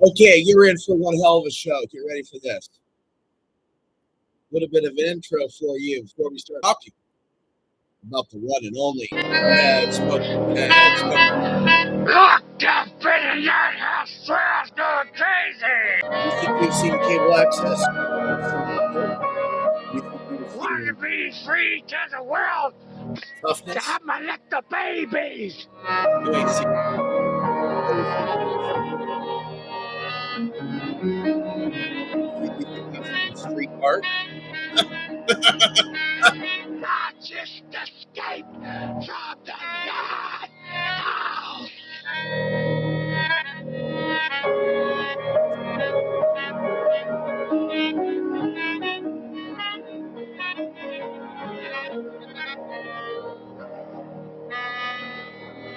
Okay, you're in for one hell of a show. Get ready for this. A little bit of an intro for you before we start talking about the one and only FEDSMOKER. Locked up in the house, fast going crazy. You think you've seen cable access? You think you've Want to seen be free to the world to toughness? have my little babies. You ain't seen you think you've seen street art? Not just escape from the madhouse.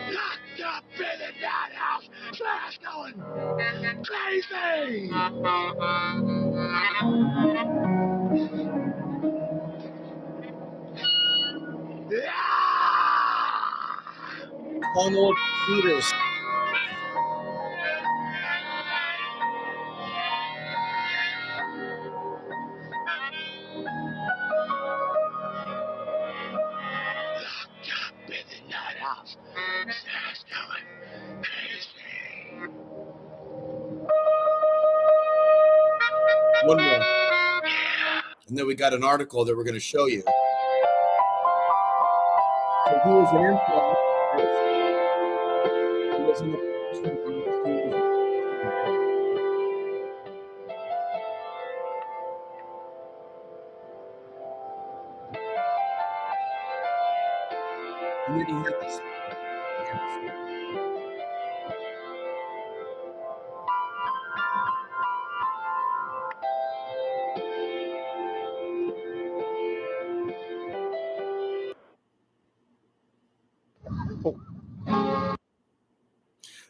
Locked up in the madhouse, fast going crazy. Donald Peters. Locked up in the madhouse, fast going crazy. One more. And then we got an article that we're going to show you. So he was an improv artist. He was an impression artist. He was and then he had this.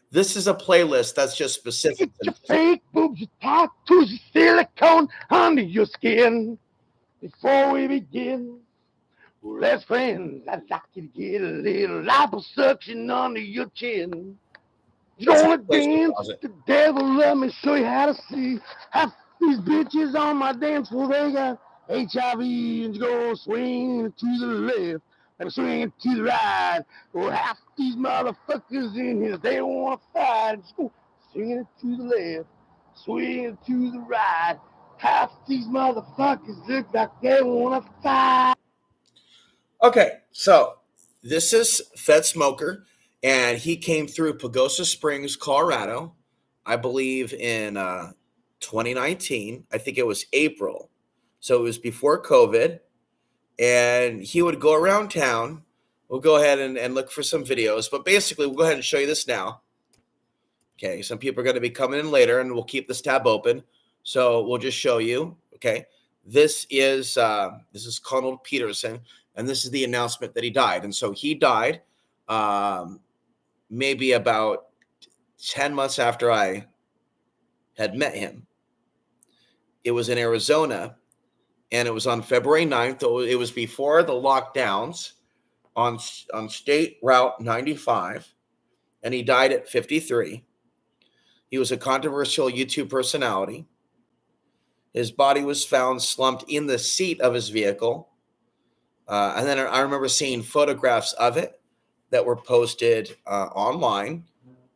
This is a playlist that's just specific. Your fake boobs attached to the silicone under your skin. Before we begin, well, as friends, I'd like you to get a little liposuction under your chin. You wanna dance with the devil? Let me show you how to see. Half these bitches on my dance floor, they got HIV and you go swing to the left and swing to the right. Well, half these motherfuckers in here, they wanna fight. Just go swinging to the left, swinging to the right. Half these motherfuckers look like they wanna fight. Okay, so this is FEDSMOKER, and he came through Pagosa Springs, Colorado, I believe in 2019. I think it was April. So it was before COVID. And he would go around town. We'll go ahead and look for some videos. But basically, we'll go ahead and show you this now. Okay, some people are going to be coming in later, and we'll keep this tab open. So we'll just show you. Okay, this is Donald Peterson, and this is the announcement that he died. And so he died maybe about 10 months after I had met him. It was in Arizona, and it was on February 9th. It was before the lockdowns on State Route 95, and he died at 53. He was a controversial YouTube personality. His body was found slumped in the seat of his vehicle. And then I remember seeing photographs of it that were posted online.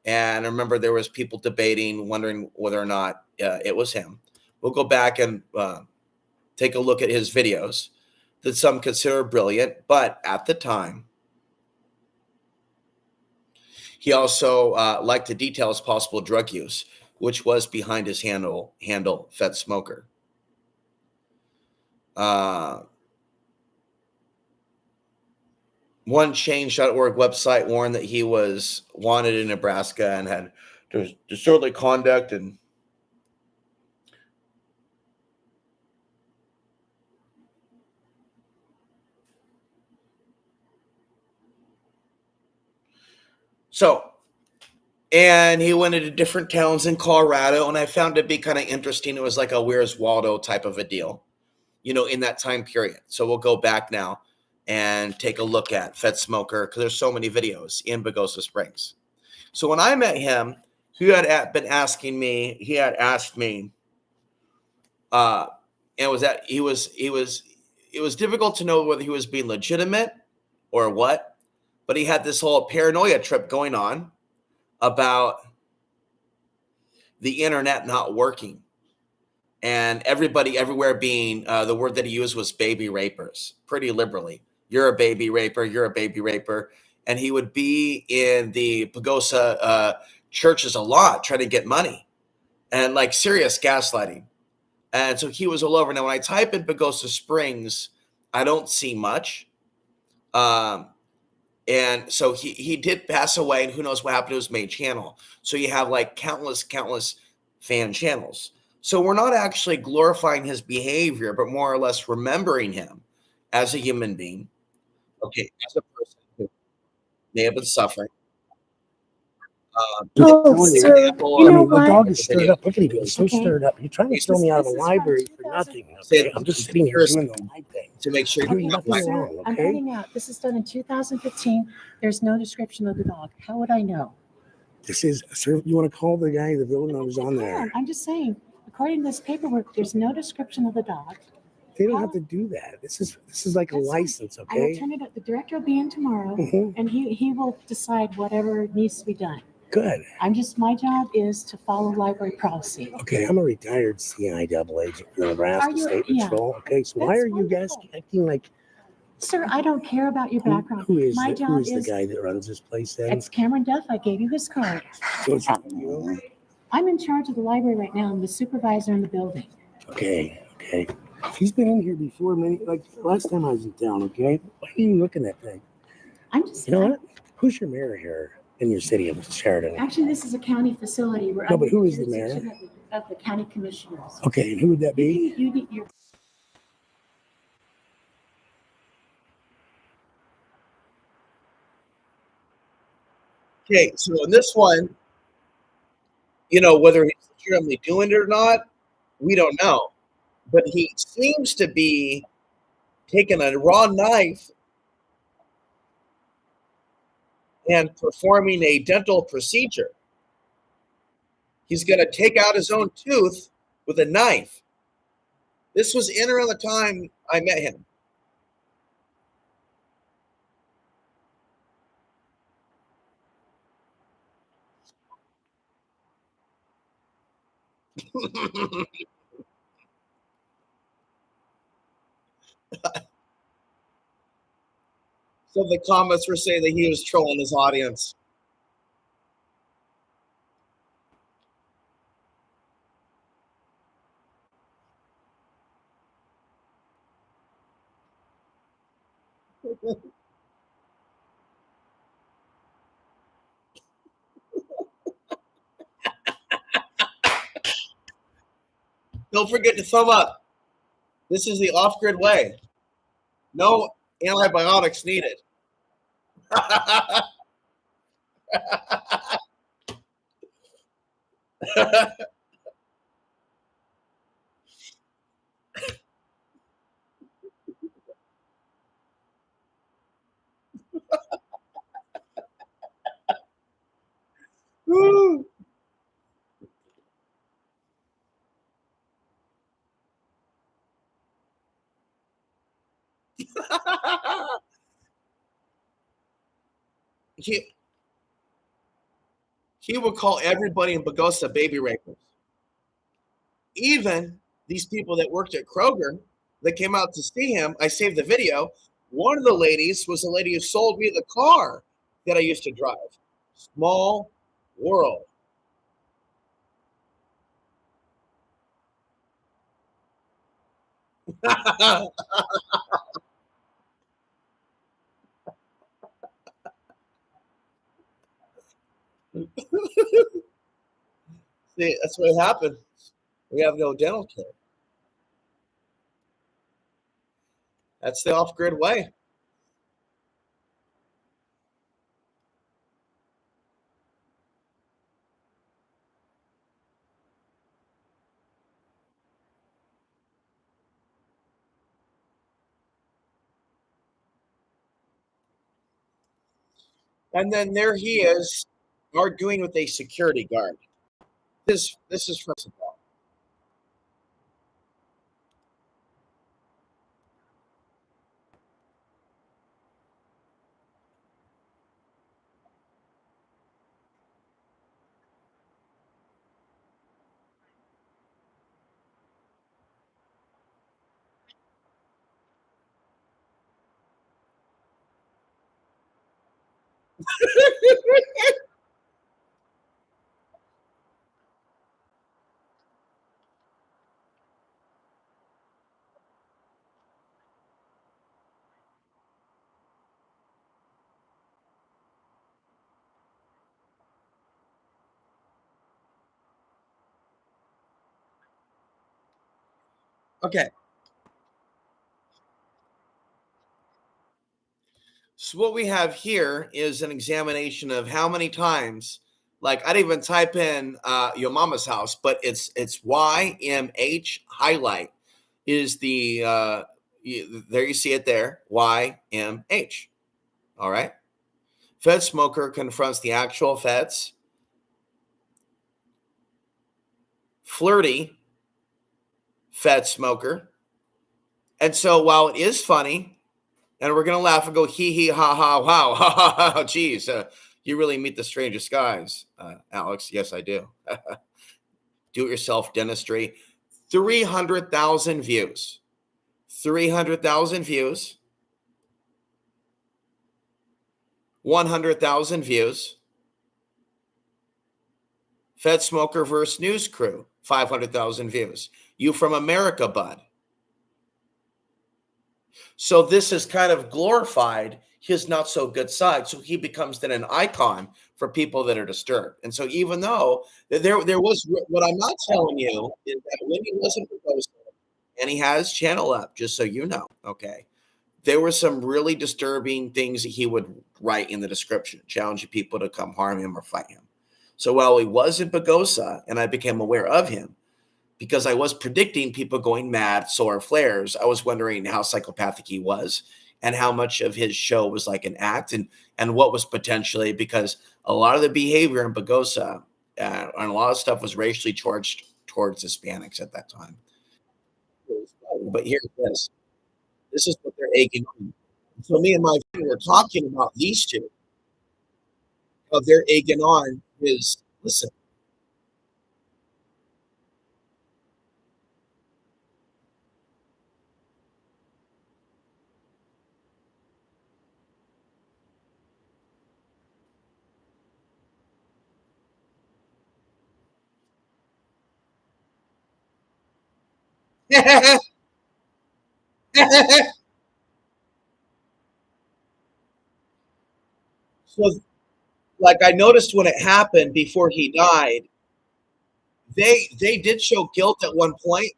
And I remember there was people debating, wondering whether or not it was him. We'll go back and take a look at his videos that some consider brilliant, but at the time, he also liked to detail his possible drug use, which was behind his handle FEDSMOKER. One Change.org website warned that he was wanted in Nebraska and had disorderly conduct and and he went into different towns in Colorado, and I found it to be kind of interesting. It was like a Where's Waldo type of a deal, in that time period. So we'll go back now and take a look at FEDSMOKER because there's so many videos in Pagosa Springs. So when I met him, been asking me. He had asked me, uh, and it was that he was. It was difficult to know whether he was being legitimate or what, but he had this whole paranoia trip going on about the internet not working and everybody everywhere being the word that he used was baby rapers pretty liberally. You're a baby raper. You're a baby raper. And he would be in the Pagosa churches a lot trying to get money and like serious gaslighting. And so he was all over. Now, when I type in Pagosa Springs, I don't see much. Um, and so he did pass away, and who knows what happened to his main channel. So you have like countless fan channels. So we're not actually glorifying his behavior, but more or less remembering him as a human being. Okay, as a person who may have been suffering. Oh, sir, you know the what? dog is stirred up. Look at him. He's so stirred up. You're trying to throw me out of the library for nothing. Okay, I'm just sitting here doing the right thing. To make sure I'm doing you're nothing not wrong. I'm Okay. pointing out, this is done in 2015. There's no description of the dog. How would I know? This is, sir. You want to call the guy, the building that was on there? I'm just saying, according to this paperwork, there's no description of the dog. They don't have to do that. This is like a That's fine. license, I will okay? turn it up. The director will be in tomorrow, Mhm. and he will decide whatever needs to be done. Good. My job is to follow library policy. Okay, I'm a retired CI double agent for the Nebraska State Yeah. Patrol. Okay, so why That's are you guys wonderful. acting like Sir, I don't care about your background. who is My the, job who is the guy that runs this place then? It's Cameron Duff. I gave you his card. So it's, you know? I'm in charge of the library right now. I'm the supervisor in the building. Okay. He's been in here before, like last time I was in town, okay? Why are you looking at that? I'm just. You know what? Who's your mayor here in your city of Sheridan? Actually, this is a county facility. No, but who is the mayor? Of the county commissioners. Okay, and who would that be? You're Okay, so in this one, whether he's legitimately doing it or not, we don't know. But he seems to be taking a raw knife and performing a dental procedure. He's going to take out his own tooth with a knife. This was in around the time I met him. So the comments were saying that he was trolling his audience. Don't forget to thumb up. This is the off-grid way. No antibiotics needed. he, he would call everybody in Pagosa baby rapers. Even these people that worked at Kroger that came out to see him, I saved the video. One of the ladies was the lady who sold me the car that I used to drive. Small world. See, that's what happened. We have no dental care. That's the off-grid way. And then there he is arguing with a security guard. This is first of all. Okay. So what we have here is an examination of how many times, like I didn't even type in your mama's house, but it's YMH highlight is the there you see it there, YMH. All right. Fed smoker confronts the actual feds. Flirty Fed smoker. And so while it is funny, and we're gonna laugh and go hee hee ha ha wow ha ha ha, geez, you really meet the strangest guys, Alex. Yes, I do. Do it yourself dentistry. 300,000 views. 300,000 views. 100,000 views. Fed smoker versus news crew. 500,000 views. You from America, bud. So this is kind of glorified his not so good side. So he becomes then an icon for people that are disturbed. And so even though there was what I'm not telling you is that when he wasn't proposed and he has channel up, just so you know, okay, there were some really disturbing things that he would write in the description, challenging people to come harm him or fight him. So while he was in Pagosa and I became aware of him, because I was predicting people going mad, solar flares. I was wondering how psychopathic he was and how much of his show was like an act and what was potentially because a lot of the behavior in Pagosa and a lot of stuff was racially charged towards Hispanics at that time. But here's this. This is what they're egging on. So me and my friend were talking about these two. Of their egging on is listen. So like I noticed when it happened before he died, they did show guilt at one point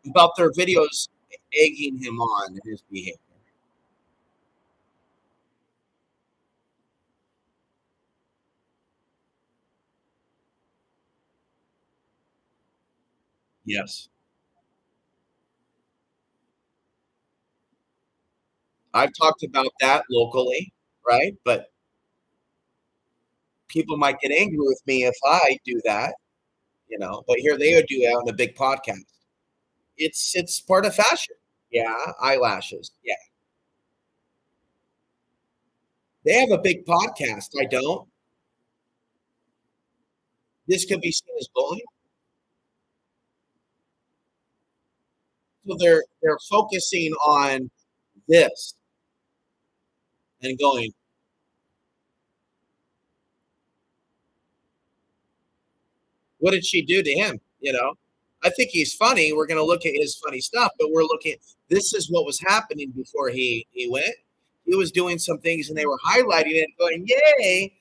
about their videos egging him on in his behavior. Yes. I've talked about that locally, right? But people might get angry with me if I do that, but here they do it on a big podcast. It's part of fashion. Yeah, eyelashes. Yeah. They have a big podcast. I don't. This could be seen as bullying. So they're focusing on this and going, what did she do to him? I think he's funny. We're going to look at his funny stuff, but we're looking. This is what was happening before he went. He was doing some things, and they were highlighting it, going, "Yay!"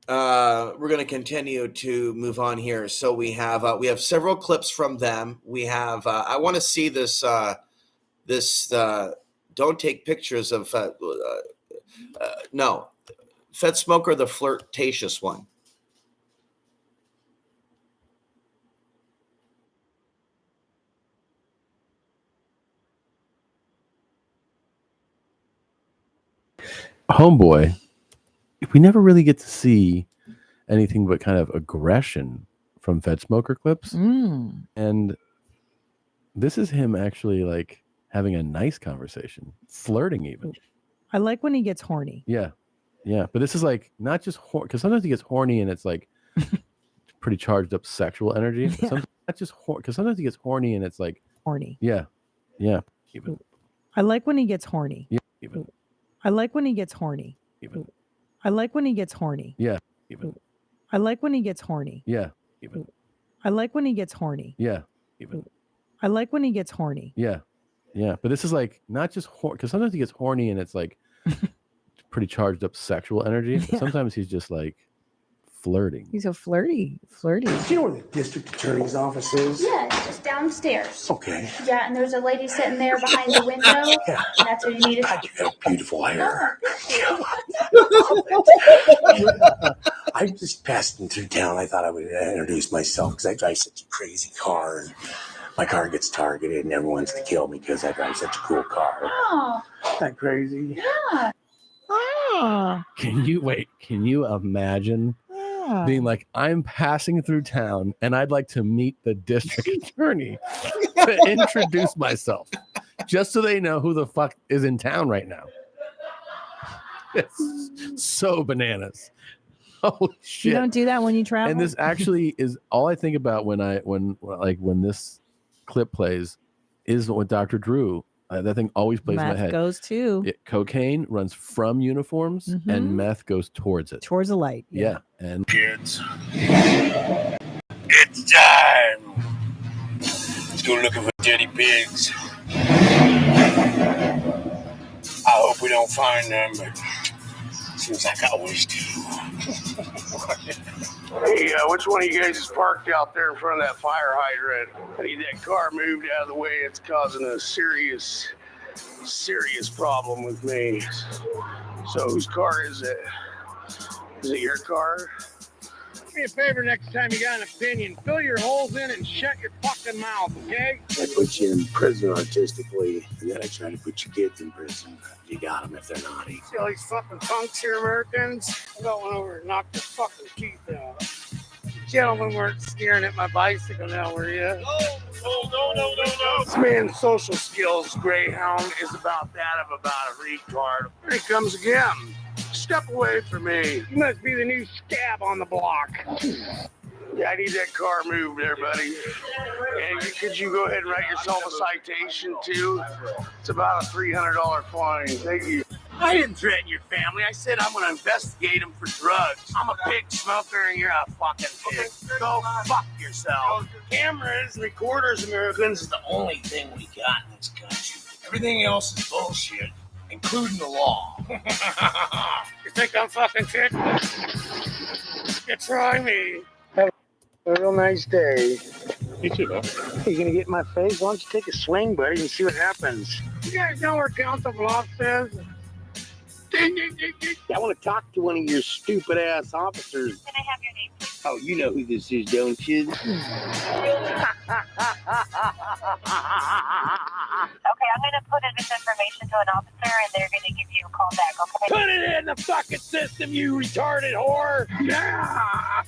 we're going to continue to move on here. So we have several clips from them. We have I want to see this don't take pictures of no, FEDSMOKER, the flirtatious one. Homeboy, we never really get to see anything but kind of aggression from FEDSMOKER clips. And this is him actually like having a nice conversation, flirting even. I like when he gets horny. Yeah. Yeah. But this is like not just horny, because sometimes he gets horny and it's like pretty charged up sexual energy. But sometimes, not just because sometimes he gets horny and it's like horny. Yeah. Yeah. Even. I like when he gets horny. Yeah. Even. I like when he gets horny. Even. I like when he gets horny. Yeah. Even. I like when he gets horny. Yeah. Even. I like when he gets horny. Yeah. Even. I like when he gets horny. Yeah. Yeah. But this is like not just because sometimes he gets horny and it's like pretty charged up sexual energy. But sometimes he's just like flirting. He's a flirty. Do you know where the district attorney's office is? Yeah, it's just downstairs. Okay. Yeah, and there's a lady sitting there behind the window. Yeah. And that's where you need to. You have beautiful hair. I just passed through town. I thought I would introduce myself because I drive such a crazy car. And my car gets targeted and everyone wants to kill me because I drive such a cool car. Oh, Isn't that crazy? yeah. Can you imagine being like, I'm passing through town and I'd like to meet the district attorney to introduce myself just so they know who the fuck is in town right now. It's so bananas. Holy shit. You don't do that when you travel? And this actually is all I think about when this clip plays is with Dr. Drew. That thing always plays in my meth head. goes too. Cocaine runs from uniforms and meth goes towards it. Towards the light. Yeah. And kids, it's time. Let's go looking for dirty pigs. I hope we don't find them, but seems like I always do. Hey, which one of you guys is parked out there in front of that fire hydrant? I need that car moved out of the way. It's causing a serious problem with me. So whose car is it? Is it your car? Do me a favor next time you got an opinion. Fill your holes in and shut your fucking mouth, okay? I put you in prison artistically, and then I try to put your kids in prison. You got them if they're naughty. See all these fucking punks here, Americans? I got one over and knocked their fucking teeth out. Gentlemen weren't staring at my bicycle now, were you? No. This man's social skills, Greyhound, is about that of about a retard. Here he comes again. Step away from me. You must be the new scab on the block. Yeah, I need that car moved there, buddy. And could you go ahead and write yourself a citation, too? It's about a $300 fine. Thank you. I didn't threaten your family. I said I'm going to investigate them for drugs. I'm a pig smoker and you're a fucking pig. Go fuck yourself. Cameras, recorders, Americans, is the only thing we got in this country. Everything else is bullshit, including the law. You think I'm fucking shit? You try me. Have a real nice day. you too, man. You gonna get in my face? Why don't you take a swing, buddy, and see what happens? You guys know where Count the Bluff says? Ding, ding, ding, ding. I want to talk to one of your stupid ass officers. Can I have your name, please? Oh, you know who this is, don't you? Okay, I'm going to put in this information to an officer, and they're going to give you a call back, okay? Put it in the fucking system, you retarded whore! Yeah!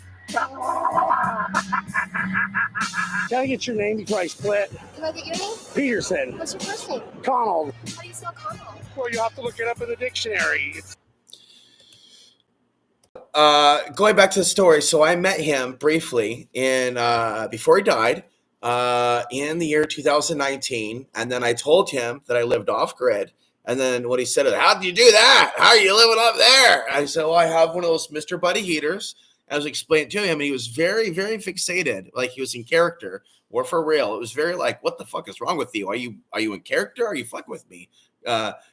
Can I get your name before I split? Can I get your name? Peterson. What's your first name? Connell. How do you spell Connell? Well, you have to look it up in the dictionary. Going back to the story, so I met him briefly in before he died in the year 2019, and then I told him that I lived off grid. And then what he said is, "How did you do that? How are you living up there?" I said, "Well, I have one of those Mr. Buddy heaters." I was explaining to him, and he was very, very fixated, like he was in character or for real. It was very like, "What the fuck is wrong with you? Are you in character? Are you fucking with me?"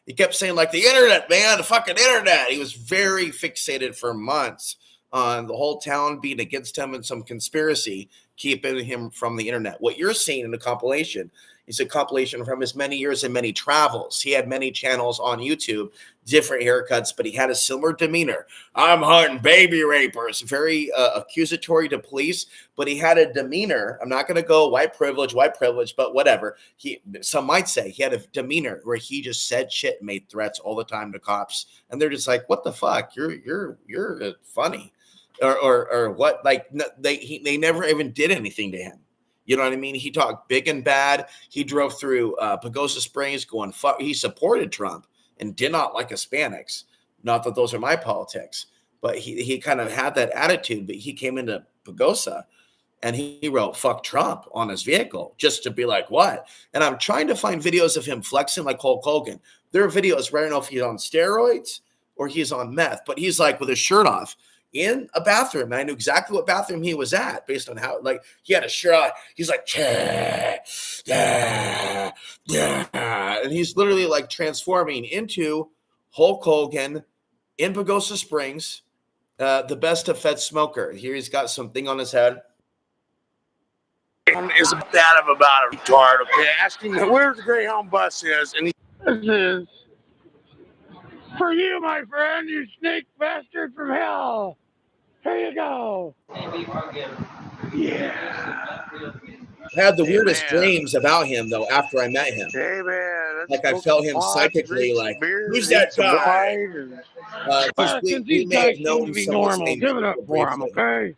He kept saying like the internet, man, the fucking internet. He was very fixated for months on the whole town being against him and some conspiracy keeping him from the internet. What you're seeing in the compilation is a compilation from his many years and many travels. He had many channels on YouTube, different haircuts, but he had a similar demeanor. I'm hunting baby rapers, very accusatory to police, but he had a demeanor. I'm not going to go white privilege, but whatever. Some might say he had a demeanor where he just said shit and made threats all the time to cops, and they're just like, "What the fuck? You're funny." Or what? Like they never even did anything to him. You know what I mean? He talked big and bad. He drove through Pogosa Springs going fuck. He supported Trump and did not like Hispanics. Not that those are my politics, but he kind of had that attitude. But he came into Pagosa and he wrote "fuck Trump" on his vehicle just to be like, what? And I'm trying to find videos of him flexing like Hulk Hogan. There are videos where I don't know if he's on steroids or he's on meth, but he's like with his shirt off in a bathroom. And I knew exactly what bathroom he was at based on how, like, he had a shirt on. He's like, yeah. And he's literally like transforming into Hulk Hogan in Pogosa Springs, the best of FEDSMOKER. Here he's got something on his head. Is that of about a retard, okay? Asking where the Greyhound bus is, and This is for you, my friend, you snake bastard from hell. Here you go. Yeah. I had the weirdest dreams about him, though, after I met him. hey man, Like I felt him psychically, like, who's that guy? We may have known to be someone's normal. name Give it up for him, briefly. okay?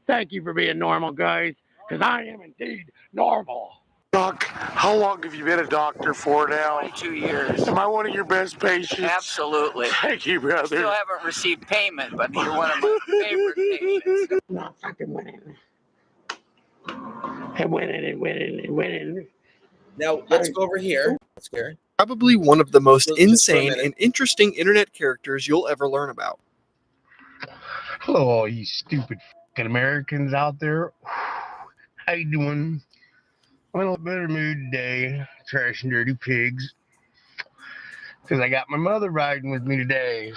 Thank you for being normal, guys, because I am indeed normal. Doc, how long have you been a doctor for now? 22 years. Am I one of your best patients? Absolutely. Thank you, brother. Still haven't received payment, but you're one of my favorite patients. Not fucking winning. And winning. Now, let's go over here. Let's go. Probably one of the most Just for a insane minute. and interesting internet characters you'll ever learn about. Hello, all you stupid fucking Americans out there. How you doing? I'm in a little better mood today. Trash and dirty pigs. Because I got my mother riding with me today.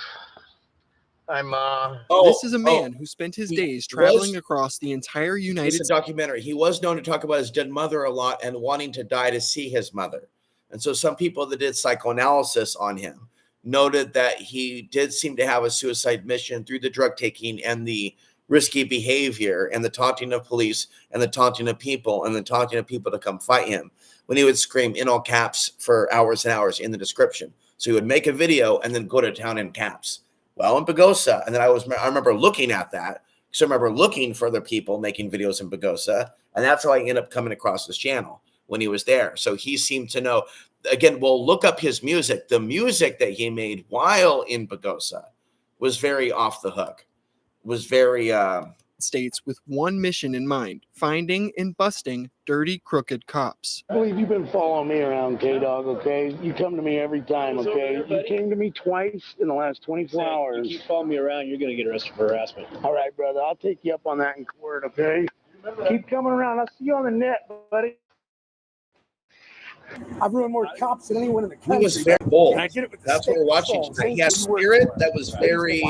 This is a man who spent his days traveling across the entire United It's a States. documentary. He was known to talk about his dead mother a lot and wanting to die to see his mother. And so some people that did psychoanalysis on him noted that he did seem to have a suicide mission through the drug taking and the risky behavior and the taunting of police and the taunting of people and the taunting of people to come fight him when he would scream in all caps for hours and hours in the description. So he would make a video and then go to town in caps. Well, in Pagosa, and then I remember looking at that because I remember looking for other people making videos in Pagosa, and that's how I ended up coming across his channel when he was there. So he seemed to know. Again, we'll look up his music. The music that he made while in Pagosa was very off the hook. Was very States with one mission in mind: finding and busting dirty, crooked cops. I believe you've been following me around, K-Dog, okay? You come to me every time, okay? You came to me twice in the last 24 hours. You keep following me around, you're going to get arrested for harassment. All right, brother. I'll take you up on that in court, okay? Keep coming around. I'll see you on the net, buddy. I've ruined more cops than anyone in the he country. was very bold. And I did it with the That's what we're watching state tonight. He has spirit that was very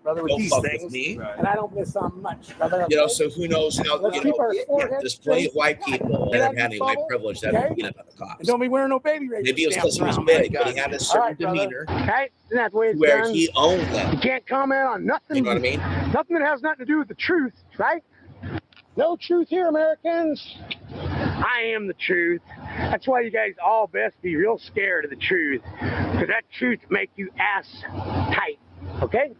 brother, with don't these fuck things, with me. and I don't miss on much, brother. You know, so who knows how, Let's you keep our know, foreheads there's plenty of straight. white people that have had any white privilege that have beat up on the cops. And don't be wearing no baby rape. Maybe it was because he was stamps big, around. but he had a All certain right, brother. demeanor Okay? Isn't that the way it's where done? he owned You them. can't comment on nothing. You know what I mean? Nothing that has nothing to do with the truth, right? No truth here, Americans. I am the truth. That's why you guys all best be real scared of the truth. Because that truth make you ass tight. Okay?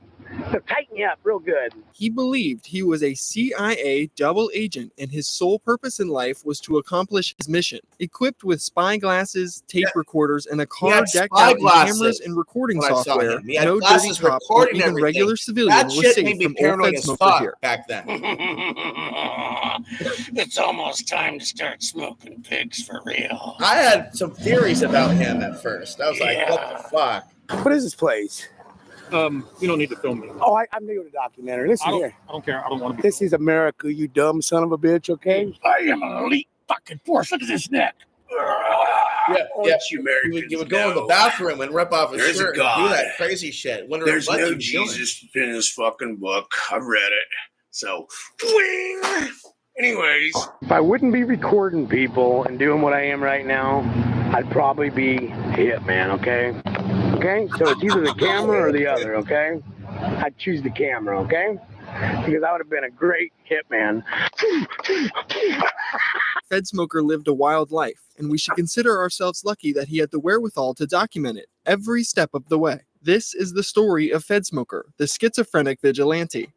So tighten you up real good. He believed he was a CIA double agent, and his sole purpose in life was to accomplish his mission. Equipped with spy glasses, tape recorders, and a car had decked spy out with glasses cameras and recording when I saw software, him. He had no dirty glasses cop or recording even everything. regular civilian That was shit safe made me from all paranoid as FEDSMOKER fuck here. back then. it's almost time to start smoking pigs for real. I had some theories about him at first. I was like, what the fuck? What is this place? You don't need to film me. Oh, I'm new to documentary. Listen here. I don't care. I don't want to be. This is America, you dumb son of a bitch, okay? I am an elite fucking force. Look at this neck. Yeah, All yeah. you Americans You would go in the know, bathroom and rip off his there's a shirt and do God. that crazy shit. Wonder There's what no he was doing. Jesus in this fucking book. I've read it. So, wing. Anyways. If I wouldn't be recording people and doing what I am right now, I'd probably be a hitman, okay? Okay? So it's either the camera or the other, okay? I'd choose the camera, okay? Because I would have been a great hitman. FEDSMOKER lived a wild life, and we should consider ourselves lucky that he had the wherewithal to document it every step of the way. This is the story of FEDSMOKER, the schizophrenic vigilante.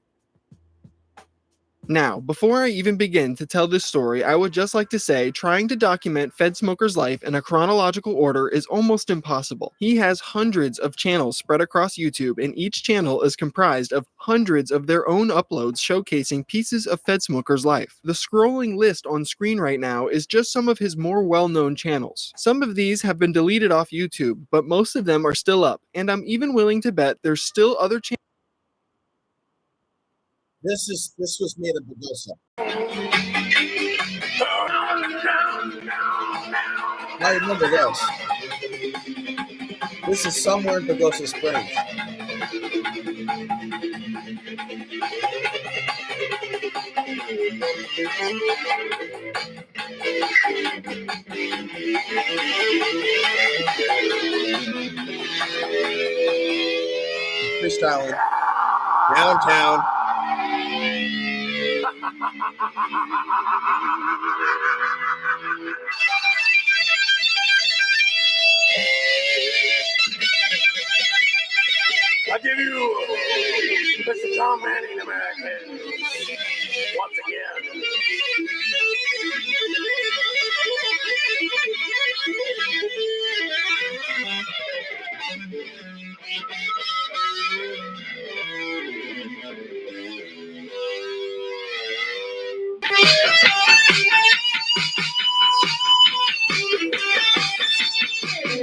Now, before I even begin to tell this story, I would just like to say trying to document FEDSMOKER's life in a chronological order is almost impossible. He has hundreds of channels spread across YouTube, and each channel is comprised of hundreds of their own uploads showcasing pieces of FEDSMOKER's life. The scrolling list on screen right now is just some of his more well-known channels. Some of these have been deleted off YouTube, but most of them are still up, and I'm even willing to bet there's still other channels. This was made of Pogosa. I remember this. This is somewhere in Pagosa Springs. Freestyling downtown. I give you Mr. Tom Manning, American. Once again.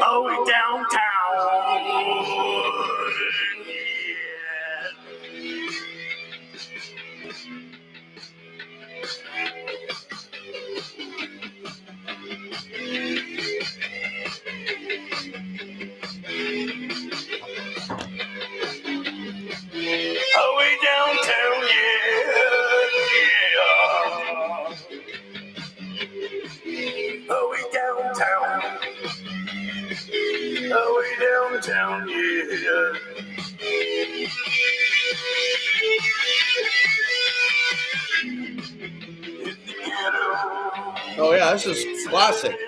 Oh, we downtown. Oh, we downtown, yeah. Oh, we downtown. Oh, we downtown, yeah. Oh yeah, this is classic. In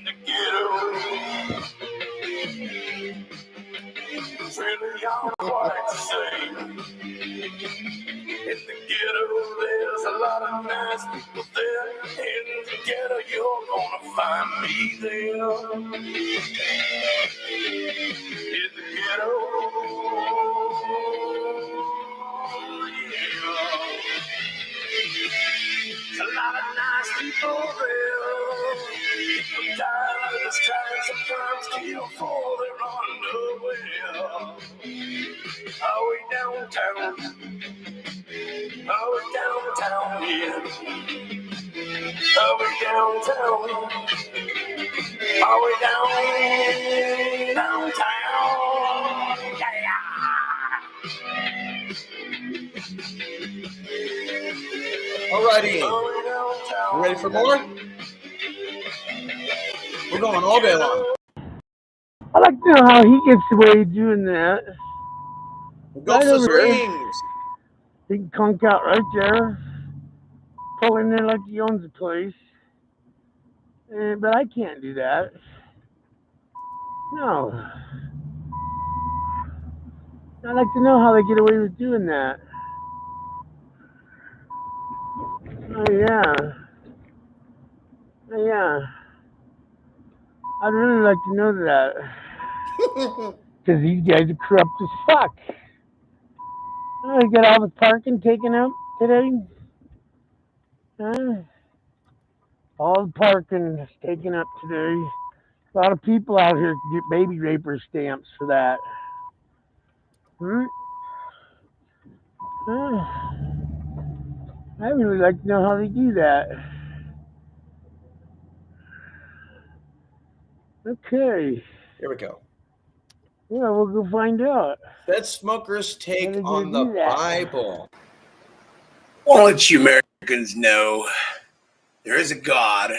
the ghetto, really all quite the same. In the ghetto, there's a lot of nice people there. In the ghetto, you're gonna find me there. In the ghetto, yeah. A lot of nice people there. People die this time, sometimes kill for their underwear. Are we downtown? Are we downtown? Yeah. Are we downtown? Are we downtown? Yeah. Alrighty. You ready for more? We're going all day long. I'd like to know how he gets away doing that. Pagosa Springs. He can conk out right there. Pull in there like he owns the place. But I can't do that. No. I'd like to know how they get away with doing that. Oh, yeah. Oh, yeah. I'd really like to know that. Because these guys are corrupt as fuck. Oh, you got all the parking taken up today? All the parking is taken up today. A lot of people out here get baby raper stamps for that. I really like to know how they do that. Okay. Here we go. Yeah, we'll go find out. FEDSMOKER's take How they on gonna the do that? Bible. I want to let you Americans know there is a God.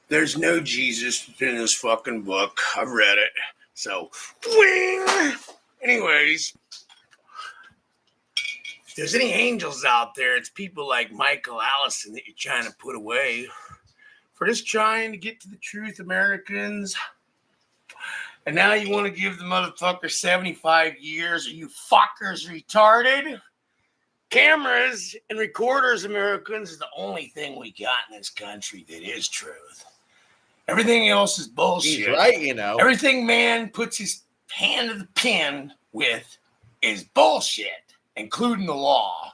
There's no Jesus in this fucking book. I've read it. So, anyways, if there's any angels out there, it's people like Michael Allison that you're trying to put away for just trying to get to the truth, Americans. And now you want to give the motherfucker 75 years? Are you fuckers retarded? Cameras and recorders, Americans, is the only thing we got in this country that is truth. Everything else is bullshit. He's right, you know. Everything man puts his hand to the pen with is bullshit, including the law.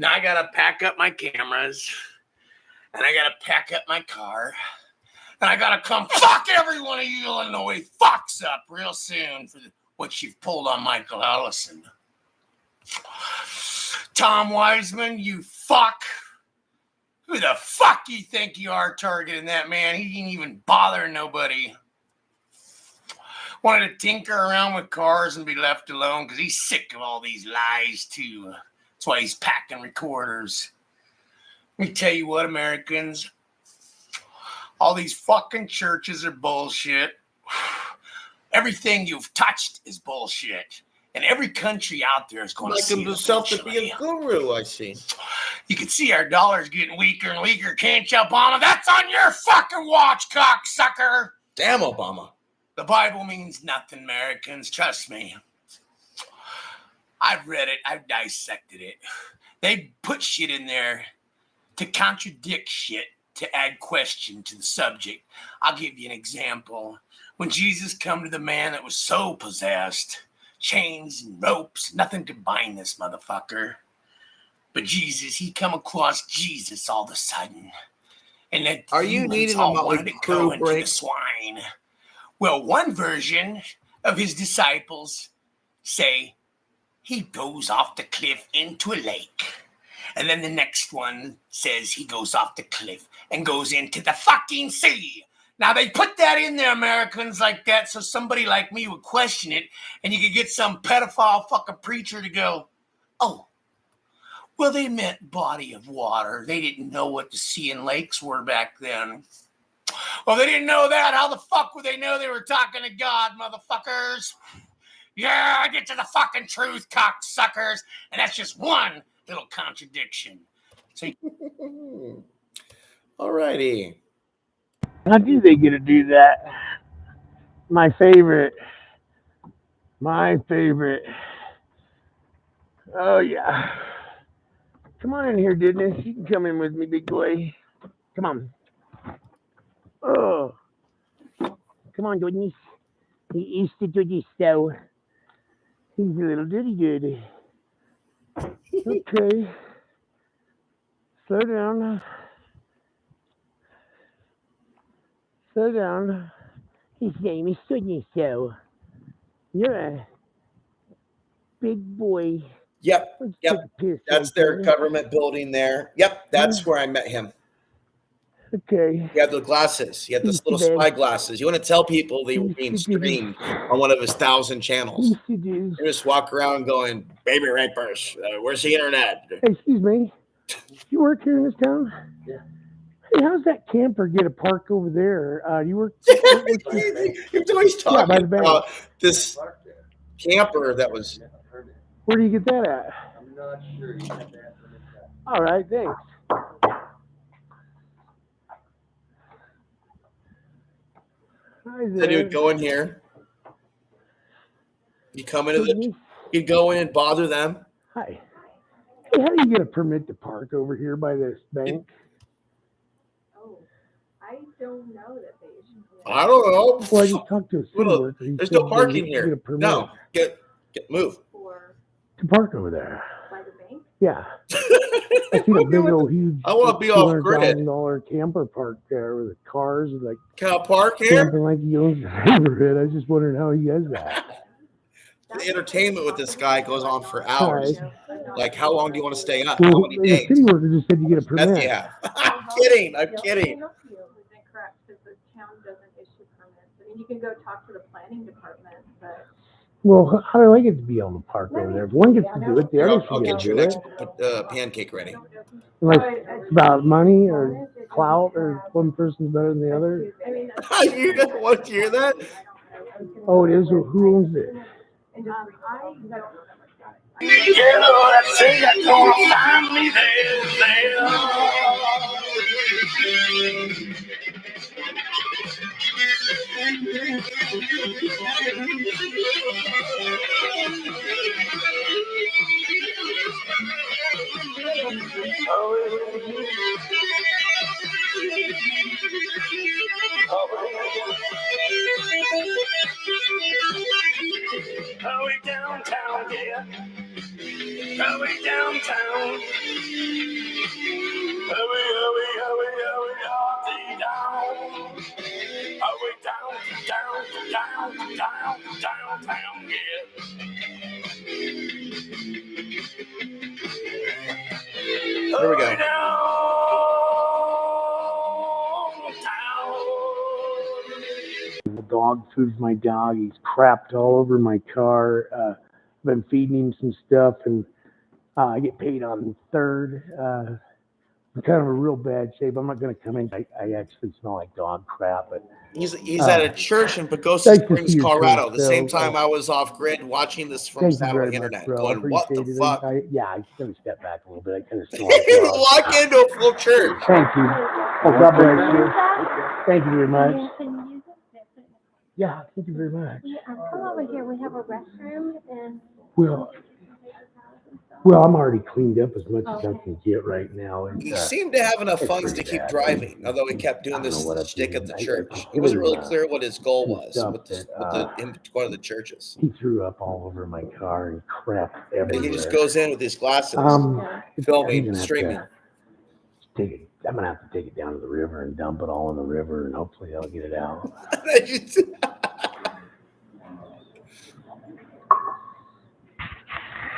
Now I got to pack up my cameras, and I got to pack up my car, and I got to come fuck every one of you Illinois fucks up real soon for what you've pulled on Michael Allison. Tom Wiseman, you fuck. Who the fuck you think you are targeting that man? He didn't even bother nobody. Wanted to tinker around with cars and be left alone because he's sick of all these lies too. That's why he's packing recorders. Let me tell you what, Americans. All these fucking churches are bullshit. Everything you've touched is bullshit. And every country out there is going to see himself to be a guru, I see. You can see our dollar's getting weaker and weaker, can't you, Obama? That's on your fucking watch, cocksucker. Damn, Obama. The Bible means nothing, Americans. Trust me. I've read it. I've dissected it. They put shit in there to contradict shit, to add question to the subject. I'll give you an example. When Jesus come to the man that was so possessed, chains and ropes, nothing could bind this motherfucker. But Jesus, he come across Jesus all of a sudden. And that are you needing a Motley Crue break? The swine. Well, one version of his disciples say he goes off the cliff into a lake. And then the next one says he goes off the cliff and goes into the fucking sea. Now, they put that in there, Americans, like that, so somebody like me would question it, and you could get some pedophile fucking preacher to go, oh, well, they meant body of water. They didn't know what the sea and lakes were back then. Well, they didn't know that. How the fuck would they know they were talking to God, motherfuckers? Yeah, I get to the fucking truth, cocksuckers. And that's just one little contradiction. So, all righty. How do they get to do that? My favorite. Oh, yeah. Come on in here, Goodness. You can come in with me, big boy. Come on. Oh. Come on, Goodness. He is the goodies, though. He's a little goody. Okay. Slow down. His name is Goodness, though. You're a big boy. Yep. That's their government building there. Yep, that's where I met him. Okay. He had the glasses. He had those little spy glasses. You want to tell people they were being streamed on one of his 1,000 channels. You just walk around going, baby rapers, where's the internet? Hey, excuse me. You work here in this town? Yeah. Hey, how's that camper get a park over there? You work? You're always talking about this camper that was. Where do you get that at? I'm not sure. All right, thanks. Then he would go in here. You come into you'd go in and bother them. Hi. Hey, how do you get a permit to park over here by this bank? I don't know that they issue. I don't know. Well, I just talked to a city worker. There's no parking here. No, move. To park over there. By the bank? Yeah. I see a big old huge. I want to be off grid. $200,000 camper park there with the cars and like. Can I park here? Camping like he owns the neighborhood. I was just wondering how he does that. the entertainment with this guy goes on for hours. Like, how long do you want to stay up? How Well, many the days? city worker just said you get a Meth permit. you have. I'm kidding. I'm kidding. Correct, because the town doesn't issue permits. I mean, you can go talk to the planning department, but. Well, how do I get to be on the park over there? If one gets to do it, the other I'll should get get to your do it. next pancake ready. Like, it's about money or clout or one person's better than the other. You don't want to hear that? Oh, it is? Well, who owns it? Hurry downtown, yeah. Hurry downtown. Hurry, hurry, hurry, hurry, hurry down. Hurry downtown, yeah. Here we go. Dog food's my dog. He's crapped all over my car. I've been feeding him some stuff, and I get paid on third. I'm kind of a real bad shape. I'm not going to come in. I actually smell like dog crap. But He's at a church in Pagosa Springs, Colorado. Truth, The same time I was off grid watching this from satellite internet, going, "What the fuck?" I'm going to step back a little bit. I kind of smell You like walk into a full church. Thank you. Oh, God bless you. Thank you very much. Yeah, thank you very much. Come over here, we have a restroom and. Well, I'm already cleaned up as much as I can get right now. And, He seemed to have enough funds to keep driving, although he kept doing this shtick at the church. It wasn't really clear what his goal was with him going to the churches. He threw up all over my car and crap everywhere. He just goes in with his glasses, filming, streaming. I'm gonna have to take it down to the river and dump it all in the river, and hopefully I'll get it out.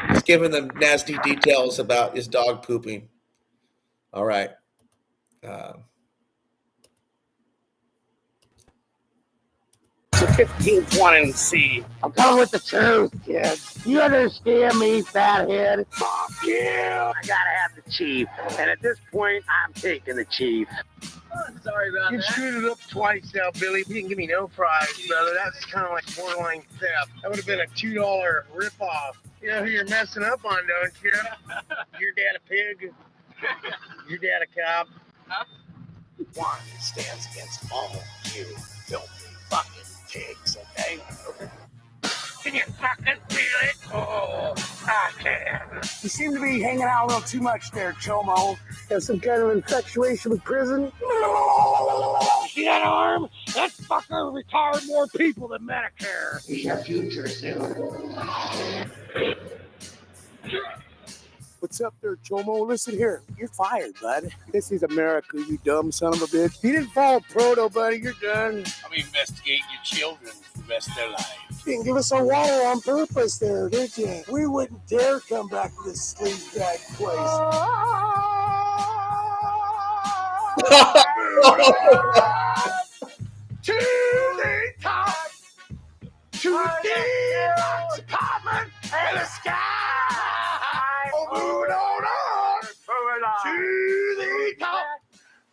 He's giving them nasty details about his dog pooping. All right. 15th one and C. I'm coming with the truth, kid. You understand me, fathead? Fuck yeah. I gotta have the chief. And at this point, I'm taking the chief. Sorry about You screwed it up twice now, Billy. You didn't give me no prize, brother. That's kind of like borderline theft. That would have been a $2 ripoff. You know who you're messing up on, don't you? Your dad a pig? Your dad a cop? One stands against all you filthy fucking pigs, okay? Can you fucking feel it? Oh, I can. You seem to be hanging out a little too much there, Chomo. Have some kind of infatuation with prison? See that arm? That fucker retired more people than Medicare. He's your future soon. What's up there, Chomo? Listen here. You're fired, bud. This is America, you dumb son of a bitch. You didn't follow proto, buddy. You're done. I'm investigating your children for the rest of their lives. You didn't give us our water on purpose there, did you? We wouldn't dare come back to this sleazebag place. To the top, to the apartment in the sky. Moving on to the top,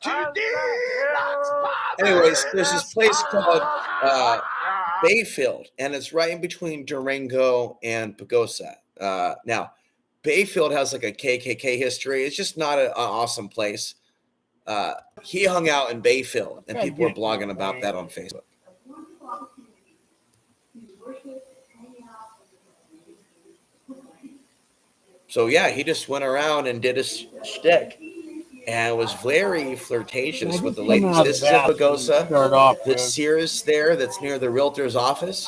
to the Anyways, there's this place called Bayfield, and it's right in between Durango and Pagosa. Now, Bayfield has like a KKK history. It's just not an awesome place. He hung out in Bayfield, and people were blogging about that on Facebook. So yeah, he just went around and did his shtick, and was very flirtatious with the ladies. This is in Pagosa. The Sears there, that's near the realtor's office,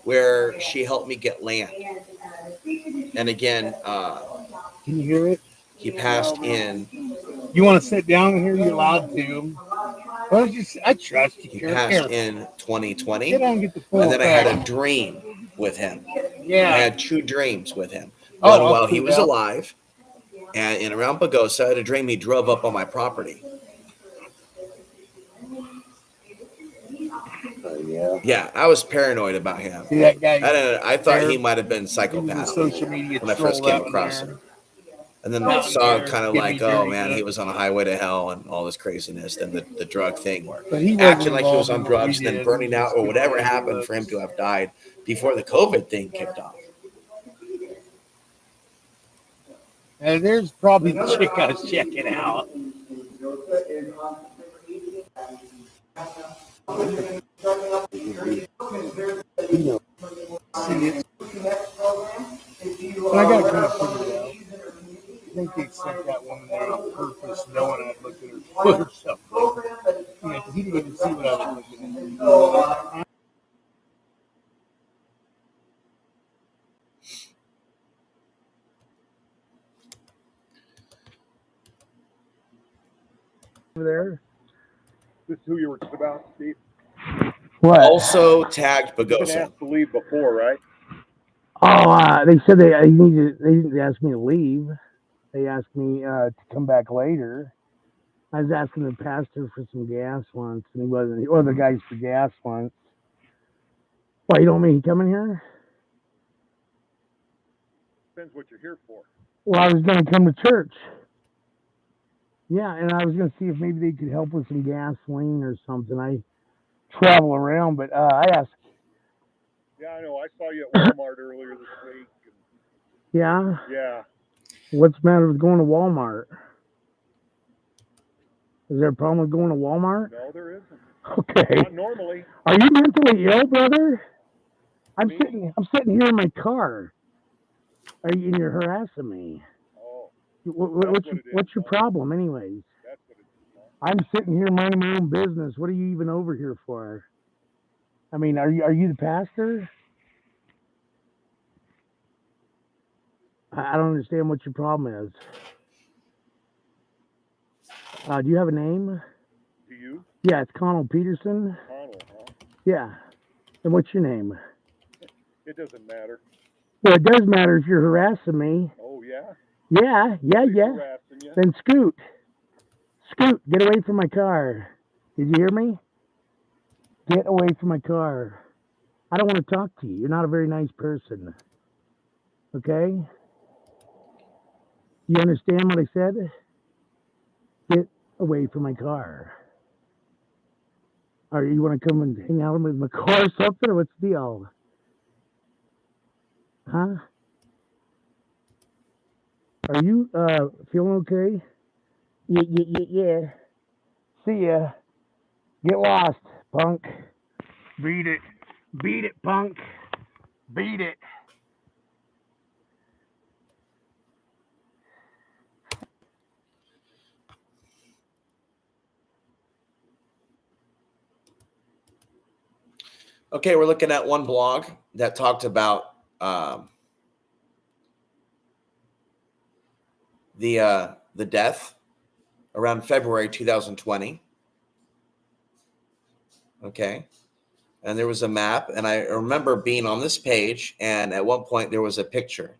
where she helped me get land. And again, can you hear it? He passed in. You want to sit down here? You're allowed to. Why don't you? I trust you. He passed in 2020, Sit down and get the full and then I had a effect. dream with him, I had 2 dreams with him. One while he was alive, and in around Pagosa, I had a dream he drove up on my property. Yeah, I was paranoid about him. See that guy I thought there? he might have been psychopathic social media when I first troll came out across there. him. And then Out saw there, kind of give like, me oh dirty man, he looks. was on a highway to hell and all this craziness. Then the drug thing where But he wasn't acting like he was involved in on what drugs, we then did. burning We out just or give whatever dirty happened looks. for him to have died before the COVID thing kicked off. And there's probably the chick I was checking out. But I got kind of figured it out. I think they sent that woman there on purpose, knowing I'd look at her foot or something. Yeah, 'cause he didn't even see what I was looking at. Over there. This is who you were about, Steve? What? Also tagged You've been Pagosa. asked to leave before, right? Oh, they said they didn't ask me to leave. They asked me to come back later. I was asking the pastor for some gas once, and he wasn't, or the guys for gas once. Why, you don't mean he coming here? Depends what you're here for. Well, I was going to come to church. Yeah, and I was going to see if maybe they could help with some gasoline or something. I travel around, but I asked. Yeah, I know. I saw you at Walmart earlier this week. Yeah? Yeah. What's the matter with going to Walmart? Is there a problem with going to Walmart? No, there isn't. Okay. Not normally. Are you mentally ill, brother? I'm sitting here in my car. Are you? And you're harassing me. Oh. What's your problem, anyways? That's what it is. I'm sitting here minding my own business. What are you even over here for? I mean, are you the pastor? I don't understand what your problem is. Do you have a name? Do you? Yeah, it's Connell Peterson. Connell, huh? Yeah. And what's your name? It doesn't matter. Well, it does matter if you're harassing me. Oh, yeah? Yeah. Harassing you? Then scoot. Scoot, get away from my car. Did you hear me? Get away from my car. I don't want to talk to you. You're not a very nice person. Okay? You understand what I said? Get away from my car. Or you want to come and hang out with my car or something? Or what's the deal? Huh? Are you feeling okay? Yeah. See ya. Get lost, punk. Beat it. Beat it, punk. Beat it. Okay, we're looking at one blog that talked about the death around February 2020. Okay, and there was a map, and I remember being on this page, and at one point there was a picture,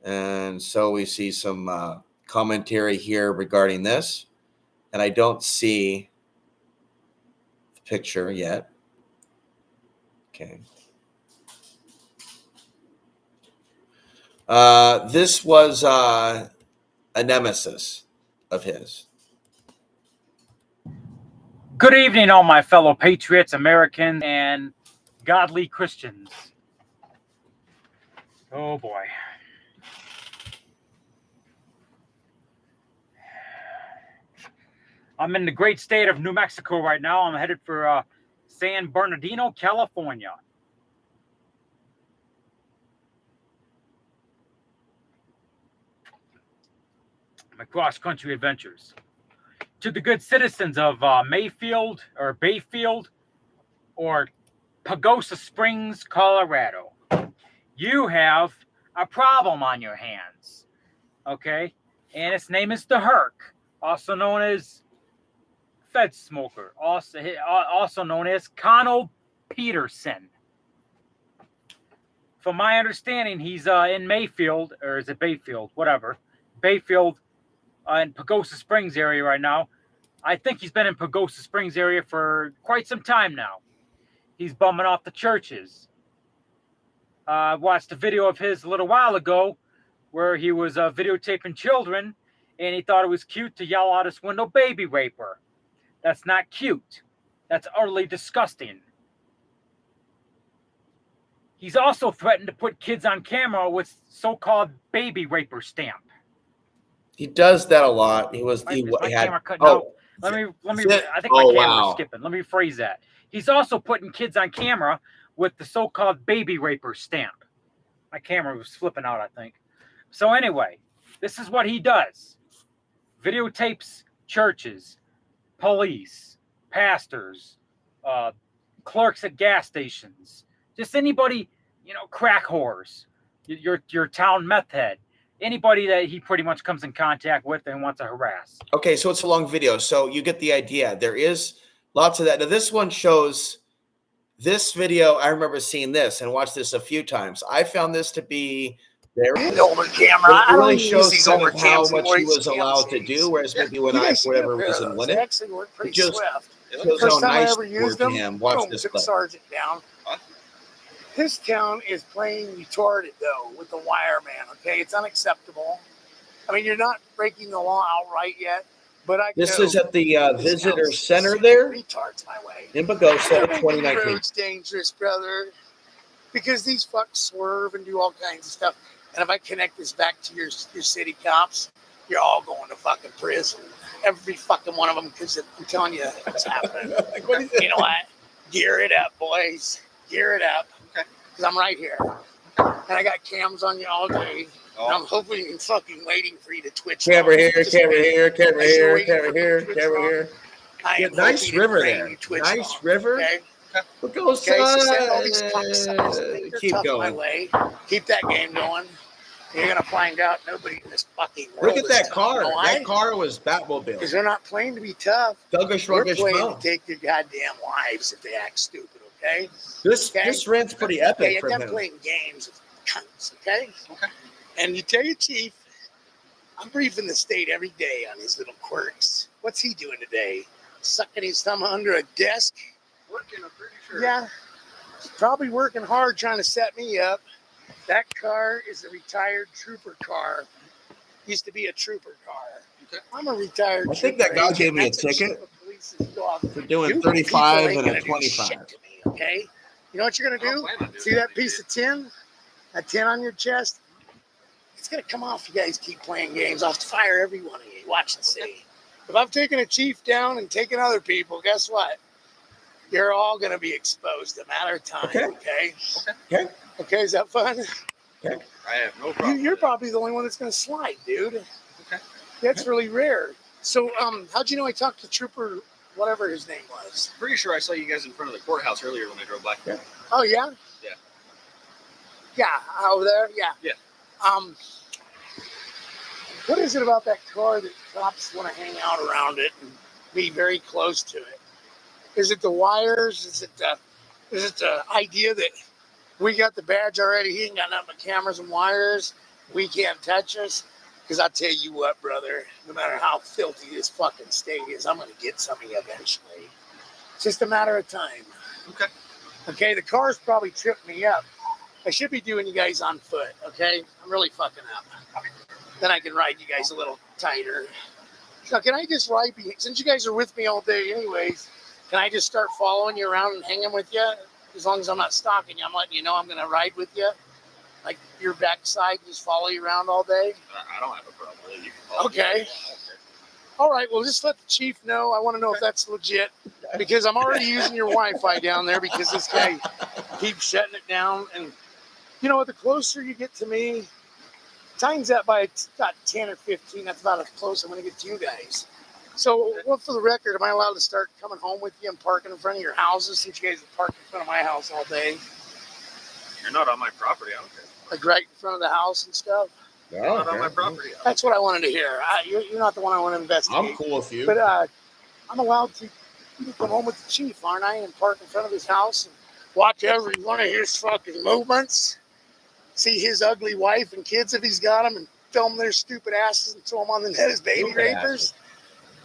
and so we see some commentary here regarding this, and I don't see the picture yet. Okay. This was a nemesis of his. Good evening, all my fellow patriots, Americans, and godly Christians. Oh, boy. I'm in the great state of New Mexico right now. I'm headed for San Bernardino, California. My cross-country adventures. To the good citizens of Mayfield or Bayfield or Pogosa Springs, Colorado, you have a problem on your hands, okay? And its name is the HERK, also known as FEDSMOKER, also known as Connell Peterson. from my understanding, he's in Mayfield, or is it Bayfield? Whatever. Bayfield in Pagosa Springs area right now. I think he's been in Pagosa Springs area for quite some time now. He's bumming off the churches. I watched a video of his a little while ago where he was videotaping children, and he thought it was cute to yell out his window, "baby raper." That's not cute. That's utterly disgusting. He's also threatened to put kids on camera with so-called baby raper stamp. He does that a lot. He My had camera cutting out. Let me. I think my camera's skipping. Let me rephrase that. He's also putting kids on camera with the so-called baby raper stamp. My camera was flipping out, I think. So anyway, this is what he does. Videotapes churches, police, pastors, clerks at gas stations, just anybody, crack whores, your town meth head, anybody that he pretty much comes in contact with and wants to harass. Okay, so it's a long video, so you get the idea. There is lots of that. Now, this one shows this video. I remember seeing this and watched this a few times. I found this to be very older camera. It really shows these kind older of how cams much anymore. he These was allowed to do, whereas maybe when You I, guys for should get whatever a pair of reason, those. wouldn't. They actually work It pretty just swift. shows First how time I nice ever we used were to them, him. Watch boom, this took clip. Sergeant down. This town is plain retarded, though, with the wire man, okay? It's unacceptable. I mean, you're not breaking the law outright yet, but I This know is at the this visitor town's center there retards my way. in Pagosa, They're making the 2019. roads dangerous, brother, because these fucks swerve and do all kinds of stuff. And if I connect this back to your city cops, you're all going to fucking prison. Every fucking one of them, because I'm telling you what's happening. You know what? Gear it up, boys. Gear it up. Okay. Because I'm right here. And I got cams on you all day. And I'm hoping and fucking waiting for you to twitch. Camera here, Just camera wait. here, camera As you're here, waiting camera for me to here, twitch camera on, here. I Yeah, am nice hoping river and there. praying you twitch Nice on, river. Okay? Pagosa. Okay, so send all these cocksuckers that think they're Keep tough my going. way. Keep that game going. You're going to find out nobody in this fucking world Look at is that tough. car. You know why? That car was Batmobile. Because they're not playing to be tough. Thuggish, We're ruggish playing bone. to take their goddamn lives if they act stupid, okay? This rant's pretty epic Okay, from you're him. playing games with cunts, okay? Okay. And you tell your chief, I'm briefing the state every day on his little quirks. What's he doing today? Sucking his thumb under a desk? Working, I'm pretty sure. Yeah. Probably working hard trying to set me up. That car is a retired trooper car. Used to be a trooper car. Okay. I'm a retired I think trooper that guy agent. gave me a That's the ticket chief of police's dog. for doing You 35 people and ain't a gonna do 25. shit to me, okay? You know what you're gonna do? See that piece of tin? That tin on your chest? It's gonna come off. You guys keep playing games. I'll fire every one of you. Watch and see. If I've taken a chief down and taken other people, guess what? You're all gonna be exposed. A matter of time. Okay. Okay. Okay. Is that fun? Okay. I have no problem. You're probably the only one that's gonna slide, dude. Okay. That's really rare. So, how'd you know I talked to Trooper, whatever his name was? Pretty sure I saw you guys in front of the courthouse earlier when I drove by. Yeah. Oh yeah. Yeah. Yeah, over there. Yeah. Yeah. What is it about that car that cops want to hang out around it and be very close to it? Is it the wires? Is it the idea that we got the badge already? He ain't got nothing but cameras and wires. We can't touch us. Because I'll tell you what, brother, no matter how filthy this fucking state is, I'm going to get some of you eventually. It's just a matter of time. Okay. Okay, the car's probably tripped me up. I should be doing you guys on foot, okay? I'm really fucking up. Then I can ride you guys a little tighter. So can I just ride, since you guys are with me all day anyways, can I just start following you around and hanging with you? As long as I'm not stalking you, I'm letting you know I'm going to ride with you. Like your backside, just follow you around all day? I don't have a problem with it. You can follow me. Okay. All right, well, just let the chief know. I want to know if that's legit, because I'm already using your Wi-Fi down there because this guy keeps shutting it down. And you know what? The closer you get to me, times that by about 10 or 15, that's about as close I'm going to get to you guys. So, well, for the record, am I allowed to start coming home with you and parking in front of your houses, since you guys have parked in front of my house all day? You're not on my property. I don't care. Like right in front of the house and stuff? You're not on my property. That's what I wanted to hear. You're not the one I want to investigate. I'm cool with you. But I'm allowed to come home with the chief, aren't I? And park in front of his house and watch every one of his fucking movements. see his ugly wife and kids if he's got them and film their stupid asses and throw them on the net as baby rapers?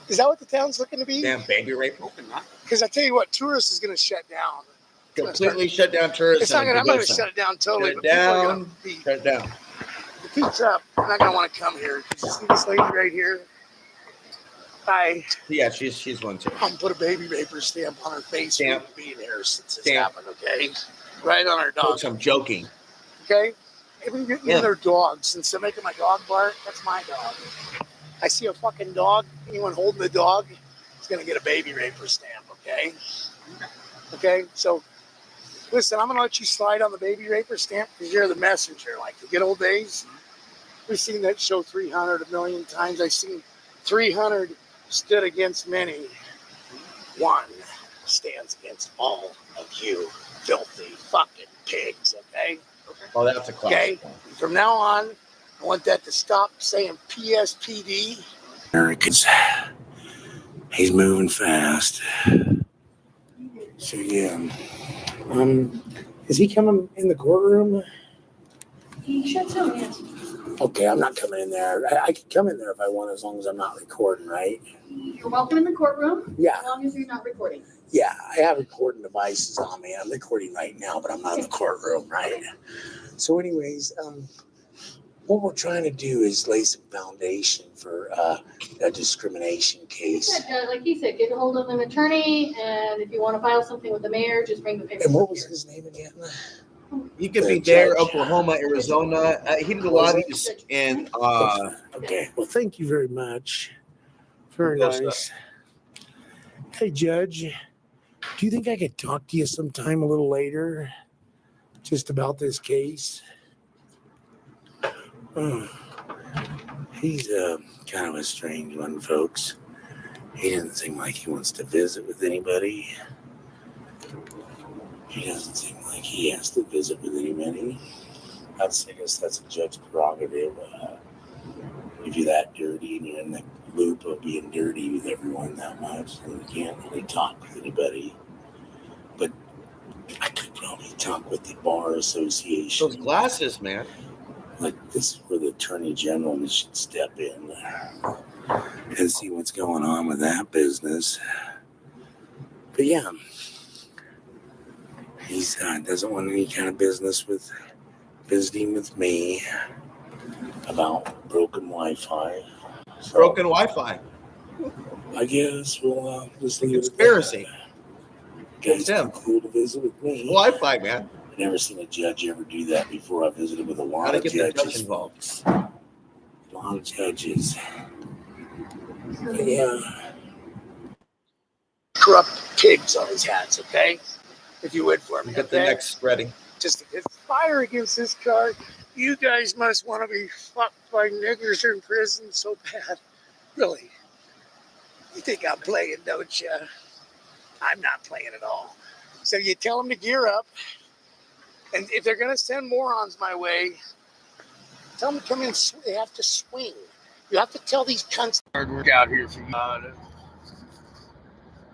Is that what the town's looking to be? Damn baby rape. Because I tell you what, tourists is going to shut down. Completely shut down tourism. It's not going to. I'm not going to shut it down totally. Shut it down. Shut it down. If it keeps up, I'm not going to want to come here. You see this lady right here? Hi. Yeah, she's one too. I'm going to put a baby raper stamp on her face Stamp. for being here since it's happened, okay? Right on her dog. Folks, I'm joking. Okay? Even their dogs. Since they're making my dog bark, that's my dog. I see a fucking dog, anyone holding the dog is going to get a baby raper stamp, okay? Okay? So, listen, I'm going to let you slide on the baby raper stamp because you're the messenger. Like the good old days, we've seen that show 300 a million times. I've seen 300 stood against many. One stands against all of you filthy fucking pigs, okay? Oh, that's a classic. Okay? From now on, I want that to stop saying PSPD. Americans, he's moving fast. So yeah, is he coming in the courtroom? He should too, yes. Okay, I'm not coming in there. I can come in there if I want, as long as I'm not recording, right? You're welcome in the courtroom. Yeah. As long as you're not recording. Yeah, I have recording devices on me. I'm recording right now, but I'm not in the courtroom, right? So, anyways, what we're trying to do is lay some foundation for a discrimination case. Like he said, get a hold of an attorney, and if you want to file something with the mayor, just bring the paper. And what was his name again? He could be there, Oklahoma, Arizona. He did a lot of these in. Okay. Well, thank you very much. Very nice. Hey, Judge, do you think I could talk to you sometime a little later, just about this case? He's kind of a strange one, folks. He doesn't seem like he wants to visit with anybody. He doesn't seem like he has to visit with anybody. I guess that's a judge's prerogative. If you're that dirty and you're in the loop of being dirty with everyone that much, then you can't really talk with anybody. But I could probably talk with the Bar Association. Those glasses, man. Like, this is where the Attorney General should step in and see what's going on with that business. But yeah, he doesn't want any kind of business with visiting with me about broken Wi-Fi. So, Broken Wi-Fi. I guess we'll just leave Conspiracy. Guys, too cool to visit with me. Wi-Fi, man. I've never seen a judge ever do that before. I visited with a lot Gotta of get the judge judges. involved. A lot of judges. Yeah. Corrupt pigs on his hats, okay? If you would for me. Get the next spreading. Just to get fire against this car. You guys must want to be fucked by niggers in prison so bad. Really? You think I'm playing, don't you? I'm not playing at all. So you tell them to gear up. And if they're going to send morons my way, tell them to come in. They have to swing. You have to tell these cunts. Hard work out here for you.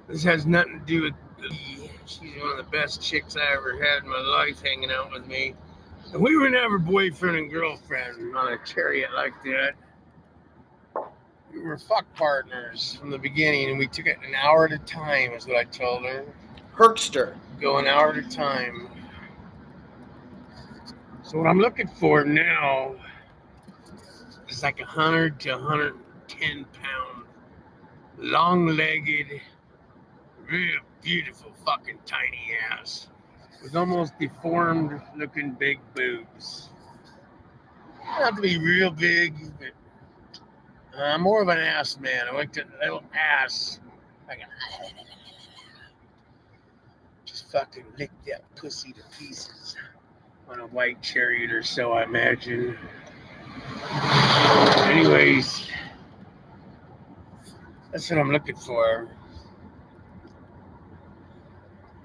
This has nothing to do with me. She's one of the best chicks I ever had in my life hanging out with me. And we were never boyfriend and girlfriend on a chariot like that. We were fuck partners from the beginning, and we took it an hour at a time, is what I told her. HERKSERK. Go an hour at a time. So what I'm looking for now is like 100 to 110 pound, long-legged, real beautiful fucking tiny ass with almost deformed looking big boobs. Not have to be real big, but I'm more of an ass man. I like to little ass. I can just fucking lick that pussy to pieces on a white chariot or so, I imagine. Anyways, that's what I'm looking for.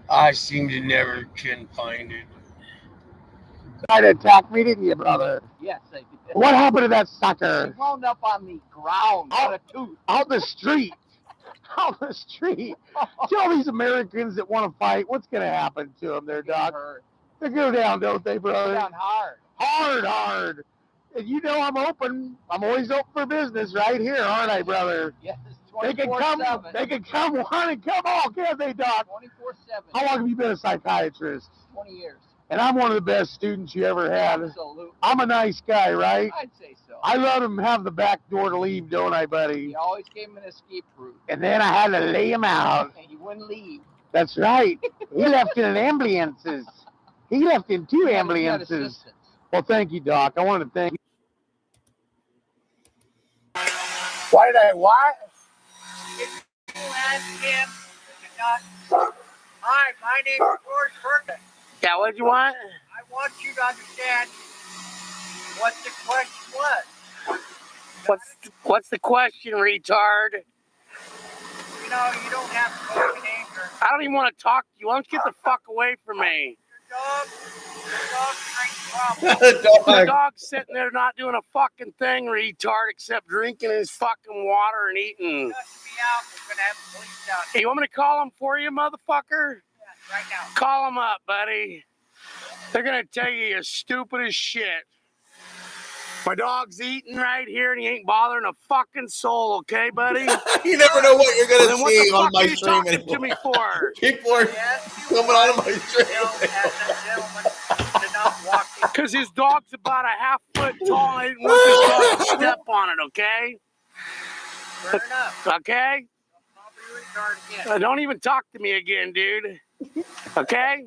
I seem to never can find it. Tried to attack me, didn't you, brother? Yes, I did. What happened to that sucker? He wound up on the ground. Got a tooth. Out the street. Out the street. Tell these Americans that want to fight, what's going to happen to them there, Doc? They go down, don't they, brother? Down hard. hard. And you know I'm open. I'm always open for business right here, aren't I, brother? Yes, They can come. 24/7. They can come one and come all, can't they, Doc? 24/7. How long have you been a psychiatrist? 20 years. And I'm one of the best students you ever had. Absolutely. I'm a nice guy, right? I'd say so. I let him have the back door to leave, don't I, buddy? He always gave him an escape route. And then I had to lay him out. And he wouldn't leave. That's right. He left in ambulances. He left in 2 ambulances. Well, thank you, Doc. I want to thank you. Why did I what? Hi, my name is George Burton. Yeah, what did you want? I want you to understand what the question was. What's the question, retard? You know, you don't have to go in anger. I don't even want to talk to you. Why don't you get the fuck away from me? Your dog drinks problem. The dog's sitting there not doing a fucking thing, retard, except drinking his fucking water and eating. Out. We're gonna have the police out. Hey, you want me to call him for you, motherfucker? Yeah, right now. Call him up, buddy. They're gonna tell you you're stupid as shit. My dog's eating right here and he ain't bothering a fucking soul, okay, buddy? You never know what you're gonna Well, see what on my the fuck stream are you anymore. talking to me for? People are coming on my stream. Because his dog's about a half foot tall and I didn't want this dog to step on it, okay? Fair enough. Okay? Don't even talk to me again, dude. Okay?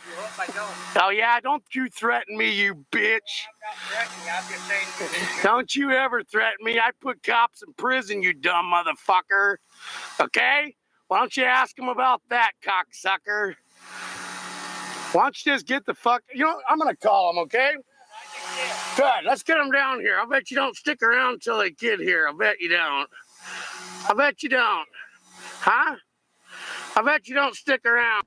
You hope I don't. Oh, yeah? Don't you threaten me, you bitch. I'm not threatening you. I'm just saying. Don't you ever threaten me. I put cops in prison, you dumb motherfucker. Okay? Why don't you ask him about that, cocksucker? Why don't you just get the fuck... You know, I'm going to call him, okay? Good. Let's get him down here. I bet you don't stick around until they get here. I bet you don't. I bet you don't. Huh? I bet you don't stick around.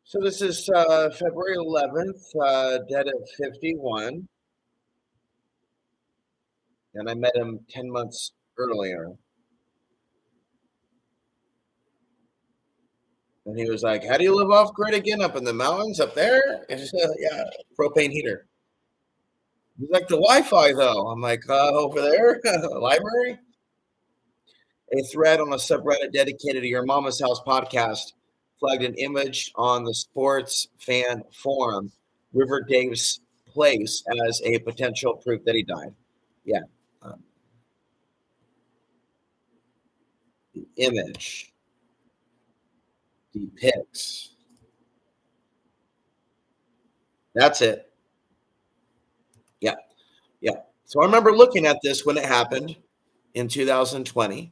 So this is February 11th, dead at 51. And I met him 10 months earlier. And he was like, how do you live off grid again up in the mountains up there? And yeah, propane heater. He's like, the Wi-Fi though. I'm like, over there, library. A thread on a subreddit dedicated to Your Mama's House podcast flagged an image on the sports fan forum, River Dave's place, as a potential proof that he died. Yeah. The image depicts. That's it. Yeah. Yeah. So I remember looking at this when it happened in 2020.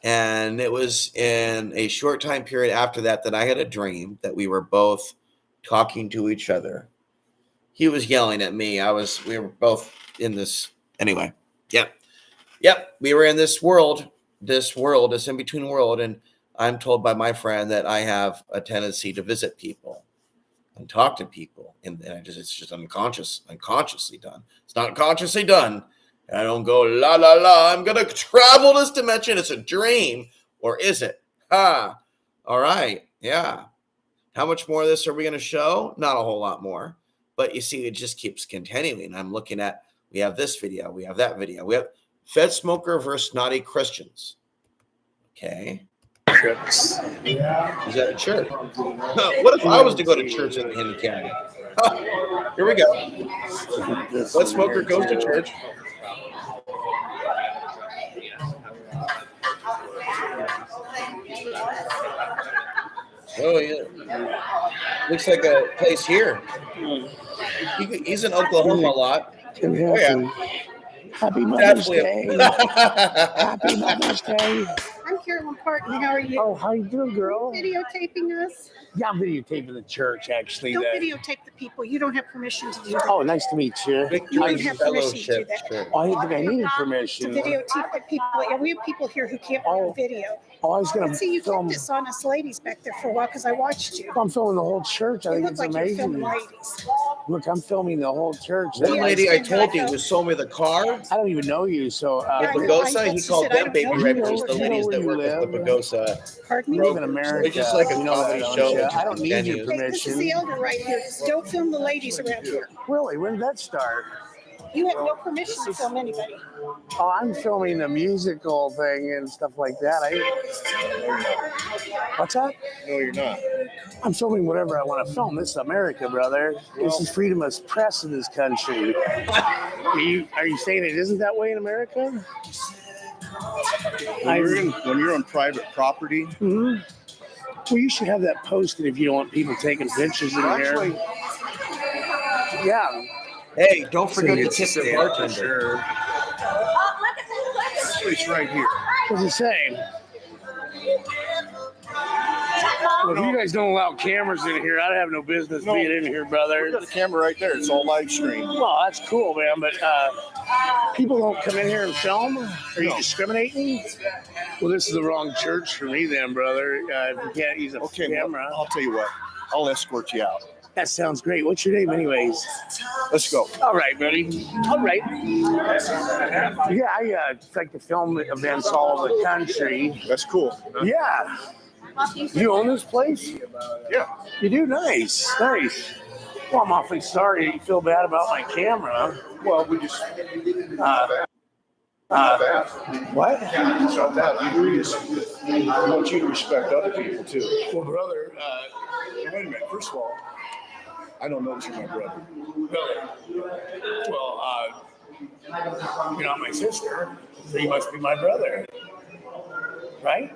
And it was in a short time period after that that I had a dream that we were both talking to each other. He was yelling at me. We were both in this. Anyway. Yep. Yep. We were in this world, this in-between world. And I'm told by my friend that I have a tendency to visit people and talk to people. And it's just unconsciously done. It's not consciously done. I don't go, la, la, la, I'm going to travel this dimension. It's a dream. Or is it? All right. Yeah. How much more of this are we going to show? Not a whole lot more. But you see, it just keeps continuing. I'm looking at, we have this video. We have that video. We have FEDSMOKER versus naughty Christians. Okay. Is that a church? What if I was to go to church in Canada? Oh, here we go. FEDSMOKER goes to church. Oh, yeah. Looks like a place here. He's in Oklahoma a lot. Oh, yeah. Happy Mother's Day. Happy Mother's Day. I'm Carolyn Parton. How are you? Oh, how you doing, girl? Videotaping us? Yeah, I'm videotaping the church, actually. Don't videotape the people. You don't have permission to do that. Oh, nice to meet you. You don't have permission to do that. Oh, I didn't think I needed To permission. videotape the people. Yeah, we have people here who can't be on video. Oh, I was going to See, you film. kept this on us ladies back there for a while because I watched you. I'm filming the whole church. I You think look it's like you're amazing. filming ladies. Look, I'm filming the whole church. One lady I told you who sold me the car. I don't even know you, so. The Pagosa, he called them baby rapers, the ladies that work with the Pagosa. Pardon me? You live in America. It's just like a You know that, comedy don't show. you? that I don't need your continues. permission. This is the elder right here. Don't film the ladies around here. Really? When did that start? You have no permission to film anybody. Oh, I'm filming the musical thing and stuff like that. What's that? No, you're not. I'm filming whatever I want to film. This is America, brother. This is freedom of press in this country. Are you saying it isn't that way in America? When you're on private property. Mm-hmm. Well, you should have that posted if you don't want people taking pictures in there. Yeah. Hey, don't forget to tip the bartender. It's right here. What's it say? Well, if you guys don't allow cameras in here, I'd have no business being in here, brother. We got a camera right there. It's all live stream. Well, that's cool, man. But people don't come in here and film. Are you discriminating? Well, this is the wrong church for me, then, brother. If you can't use a camera, I'll tell you what. I'll escort you out. That sounds great. What's your name, anyways? Let's go. All right, buddy. All right. Yeah, I like to film events all over the country. That's cool. Yeah. You own this place? Yeah. You do? Nice. Nice. Well, I'm awfully sorry you feel bad about my camera. Well, we just... what? It's not that. We want you to respect other people, too. Well, brother, wait a minute. First of all, I don't know that you're my brother. Really? Well, you're not my sister, so you must be my brother. Right?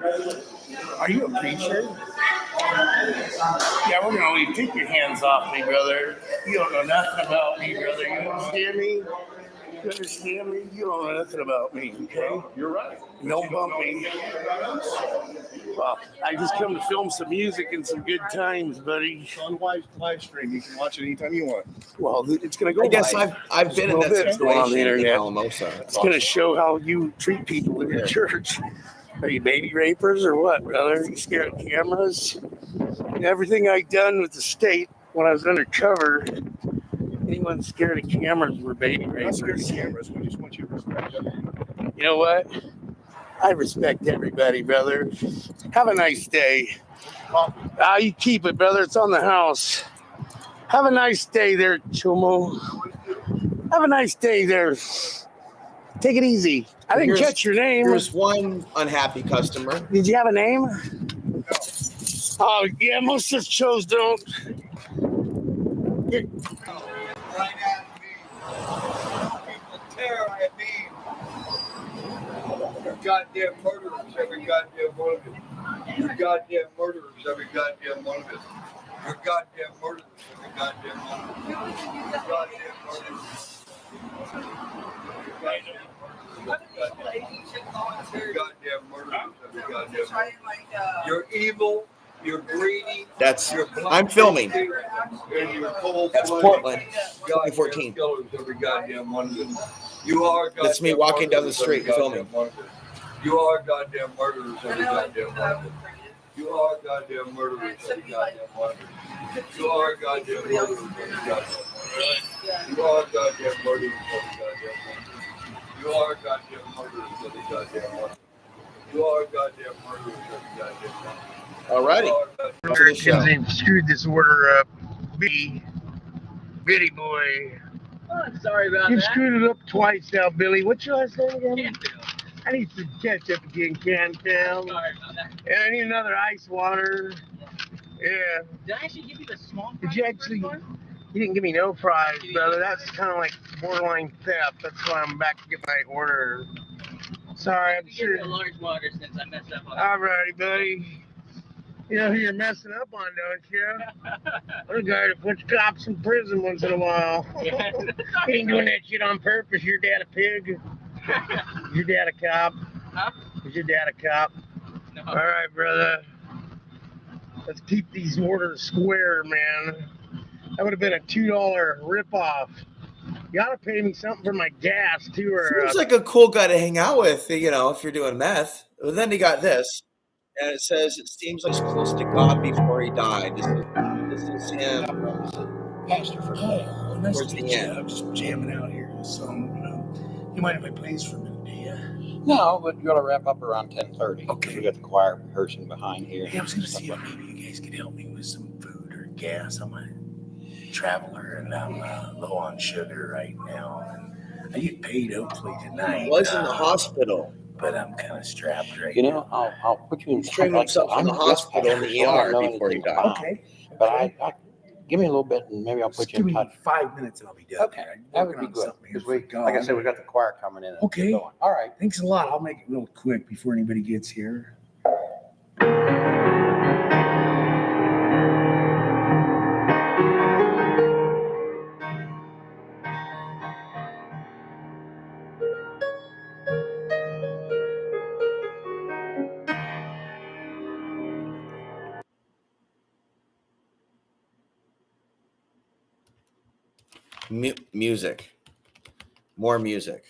Are you a preacher? Yeah, we're gonna leave. Take your hands off me, brother. You don't know nothing about me, brother. You understand me? You understand me? You don't know nothing about me, okay? You're right. No bumping. Well, I just come to film some music and some good times, buddy. It's on live stream. You can watch it anytime you want. Well, it's going to go. I guess live. I've been in that situation on the internet. Alamosa. It's going to show how you treat people in your church. Are you baby rapers or what, brother? Are you scared of cameras? Everything I've done with the state when I was undercover, anyone scared of cameras were baby We're not scared rapers. of cameras. We just want you to respect them. You know what? I respect everybody, brother. Have a nice day. You keep it, brother. It's on the house. Have a nice day there, Chumo. Have a nice day there. Take it easy. I didn't catch your name. There's one unhappy customer. Did you have a name? Oh, yeah, most just chose don't. Right at me. People tear at me. You goddamn murderers, every goddamn one of you. You goddamn murderers, every goddamn one of you. You're goddamn murderers, every goddamn one of you. You're goddamn murderers. You're goddamn murderers, every goddamn one of you. You're evil. You're greedy. I'm filming. And you're cold. That's Portland, 2014. Every goddamn one of you. You are. That's me walking down the street filming. You are goddamn murderers, every goddamn one of you. You are goddamn murderers, every goddamn one of you. You are goddamn murderers, every goddamn one of you. You are goddamn murderers, every goddamn one of you. You are goddamn murderers, every goddamn one of you. You are goddamn murderers, every goddamn one of you. Alrighty. Americans have screwed this order up. Billy boy. Oh, sorry about You've that. screwed it up twice now, Billy. What's your last name again? I need some ketchup again, Can. Sorry about that. And I need another ice water. Yeah. Did I actually give you the small Did you actually? You didn't give me no fries, brother. That's kind of like borderline theft. That's why I'm back to get my order. Sorry, I'm sure. A large water since I messed up on it. All righty, buddy. You know who you're messing up on, don't you? I'm the guy that puts cops in prison once in a while. You ain't doing that shit on purpose. Your dad a pig? Is your dad a cop? Huh? Is your dad a cop? All right, brother. Let's keep these orders square, man. That would have been a $2 ripoff. You gotta pay me something for my gas too, or Seems like a cool guy to hang out with, if you're doing meth. But then he got this, and it says it seems like he's close to God before he died. This is him. Pastor for Oh, nice towards to the meet you. end. I'm just jamming out here. So, you mind if I play this for a minute, do you? No, but you got to wrap up around 10:30. Okay. We got the choir rehearsing behind here. Hey, I was going to see if maybe you guys could help me with some food or gas. I'm a traveler and I'm low on sugar right now. And I get paid hopefully tonight. He was in the hospital. But I'm kind of strapped right You now. know, I'll put you in. He streamed himself in the hospital in the ER before he died. Okay. But I give me a little bit and maybe I'll put you in touch. Give me 5 minutes and I'll be done. Okay, that would be good. Because like I said, we got the choir coming in. Okay. All right. Thanks a lot. I'll make it real quick before anybody gets here. Music. More music.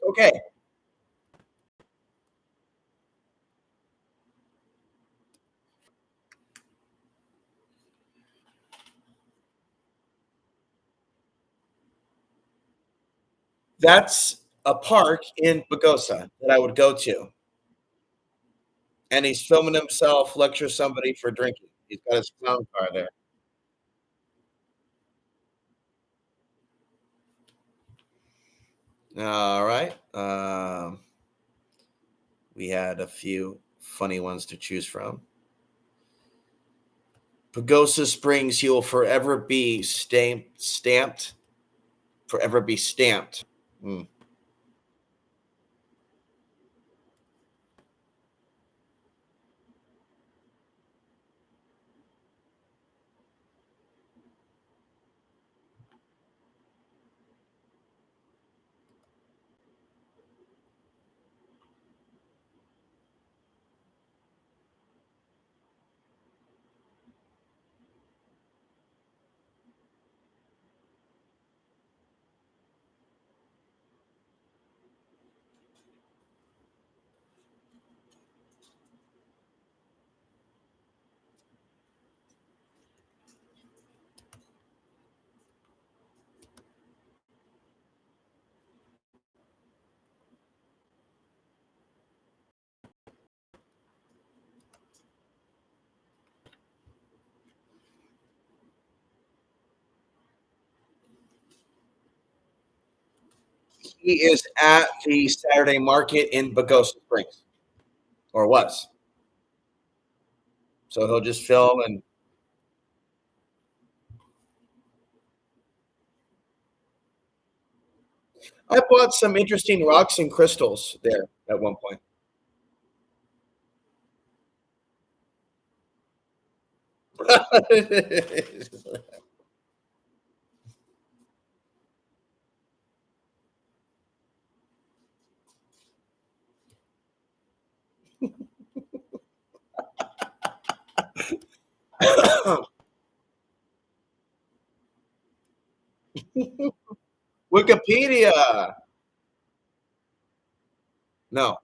Okay. That's a park in Pagosa that I would go to. And he's filming himself lecture somebody for drinking. He's got his clown car there. All right. We had a few funny ones to choose from. Pogosa Springs, he will forever be stamped. Forever be stamped. He is at the Saturday market in Pagosa Springs, or was. So he'll just film and I bought some interesting rocks and crystals there at one point. Wikipedia. No.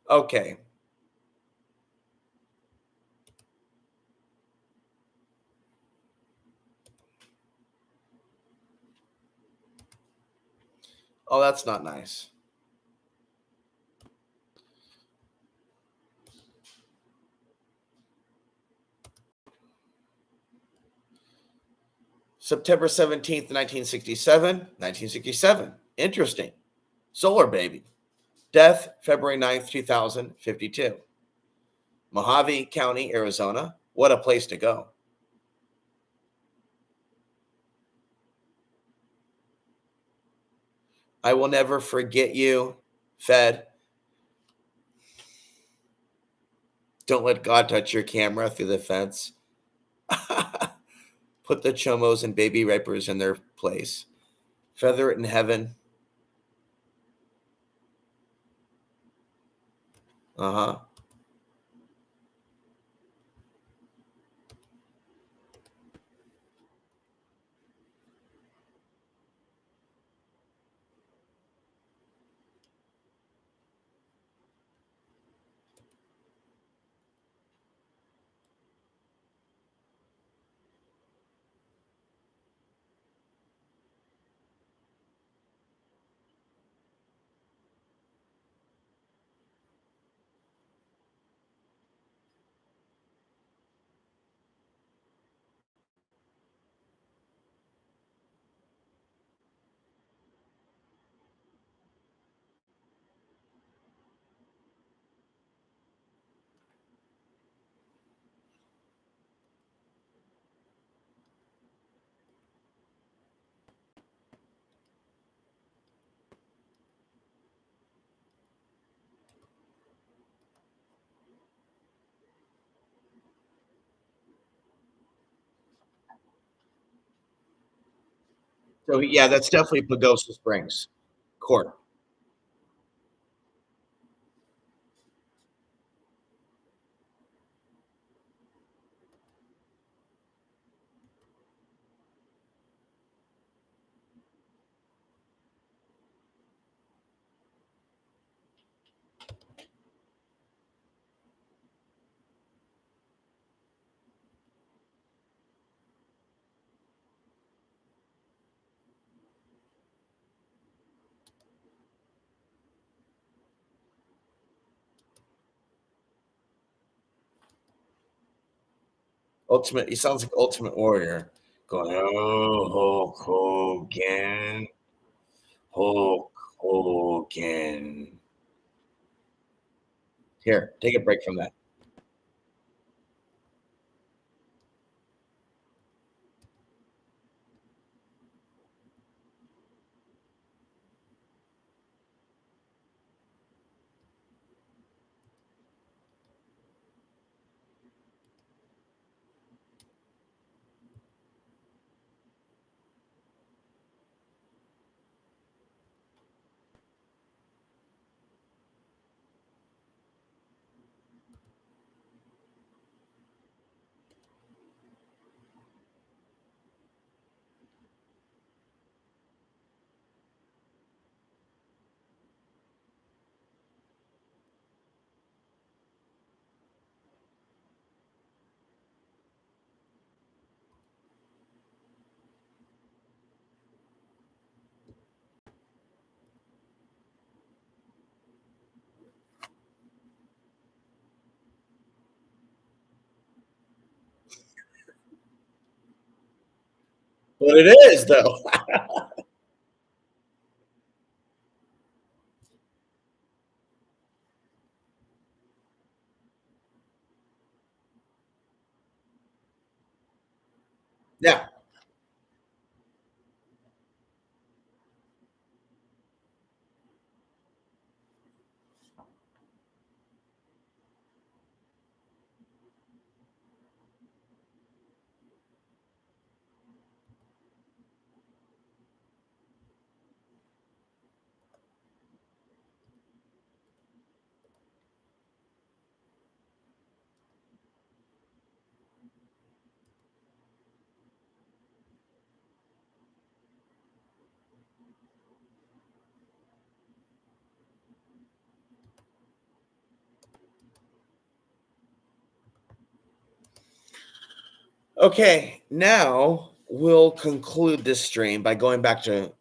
Okay. Oh, that's not nice. September 17th, 1967. 1967. Interesting. Solar baby. Death, February 9th, 2052. Mojave County, Arizona. What a place to go. I will never forget you, Fed. Don't let God touch your camera through the fence. Put the chomos and baby rapers in their place. Feather it in heaven. Uh-huh. So yeah, that's definitely Pagosa Springs Court. Ultimate. He sounds like Ultimate Warrior. Going, oh, Hulk Hogan. Hulk Hogan. Here, take a break from that. But it is, though. Yeah. Okay, now we'll conclude this stream by going back to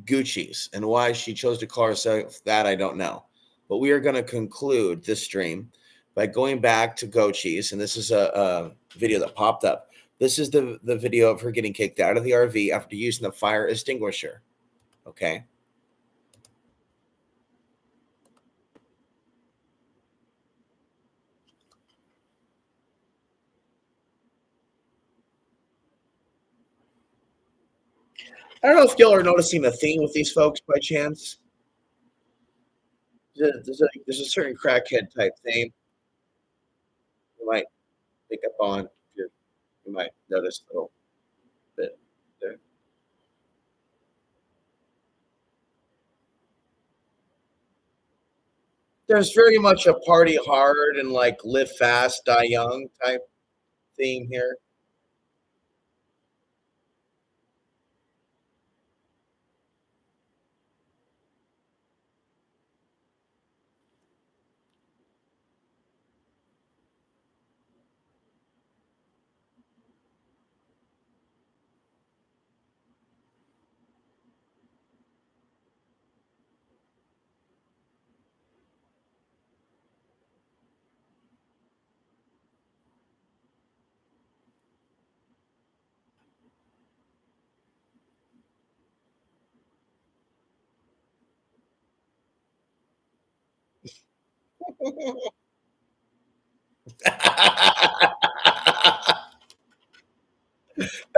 Gucci's, and why she chose to call herself that, I don't know. But we are going to conclude this stream by going back to Gucci's, and this is a video that popped up. This is the video of her getting kicked out of the RV after using the fire extinguisher. Okay. I don't know if y'all are noticing a theme with these folks by chance. There's a certain crackhead type theme you might pick up on. You might notice a little bit there. There's very much a party hard and like live fast, die young type theme here.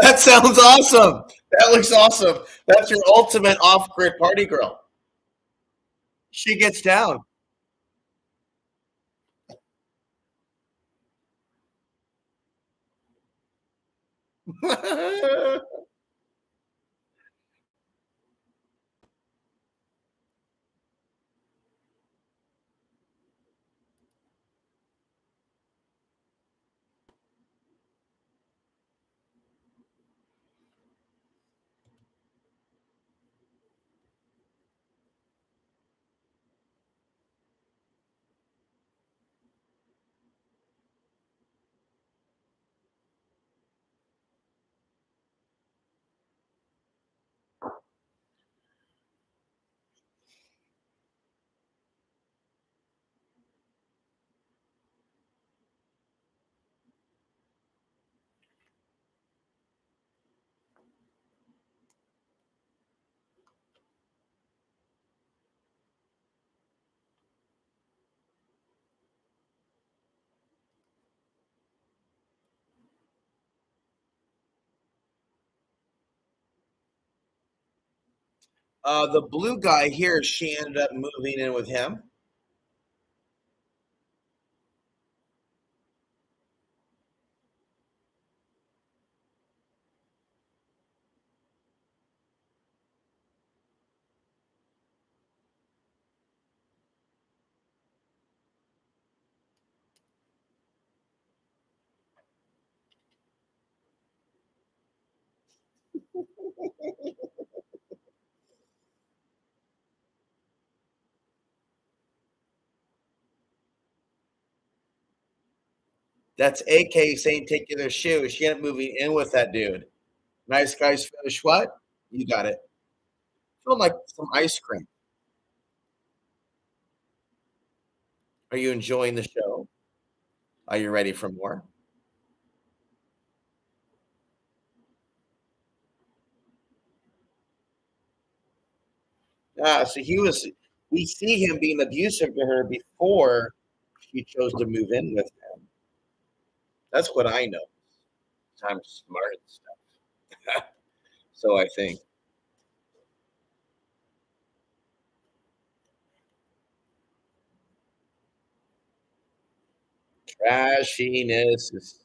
That sounds awesome. That looks awesome. That's your ultimate off-grid party girl. She gets down. The blue guy here, she ended up moving in with him. That's AK saying take you their shoes. She ended up moving in with that dude. Nice guys finish what? You got it. Feel like some ice cream. Are you enjoying the show? Are you ready for more? So we see him being abusive to her before she chose to move in with him. That's what I know. I'm smart and stuff. So I think. Trashiness is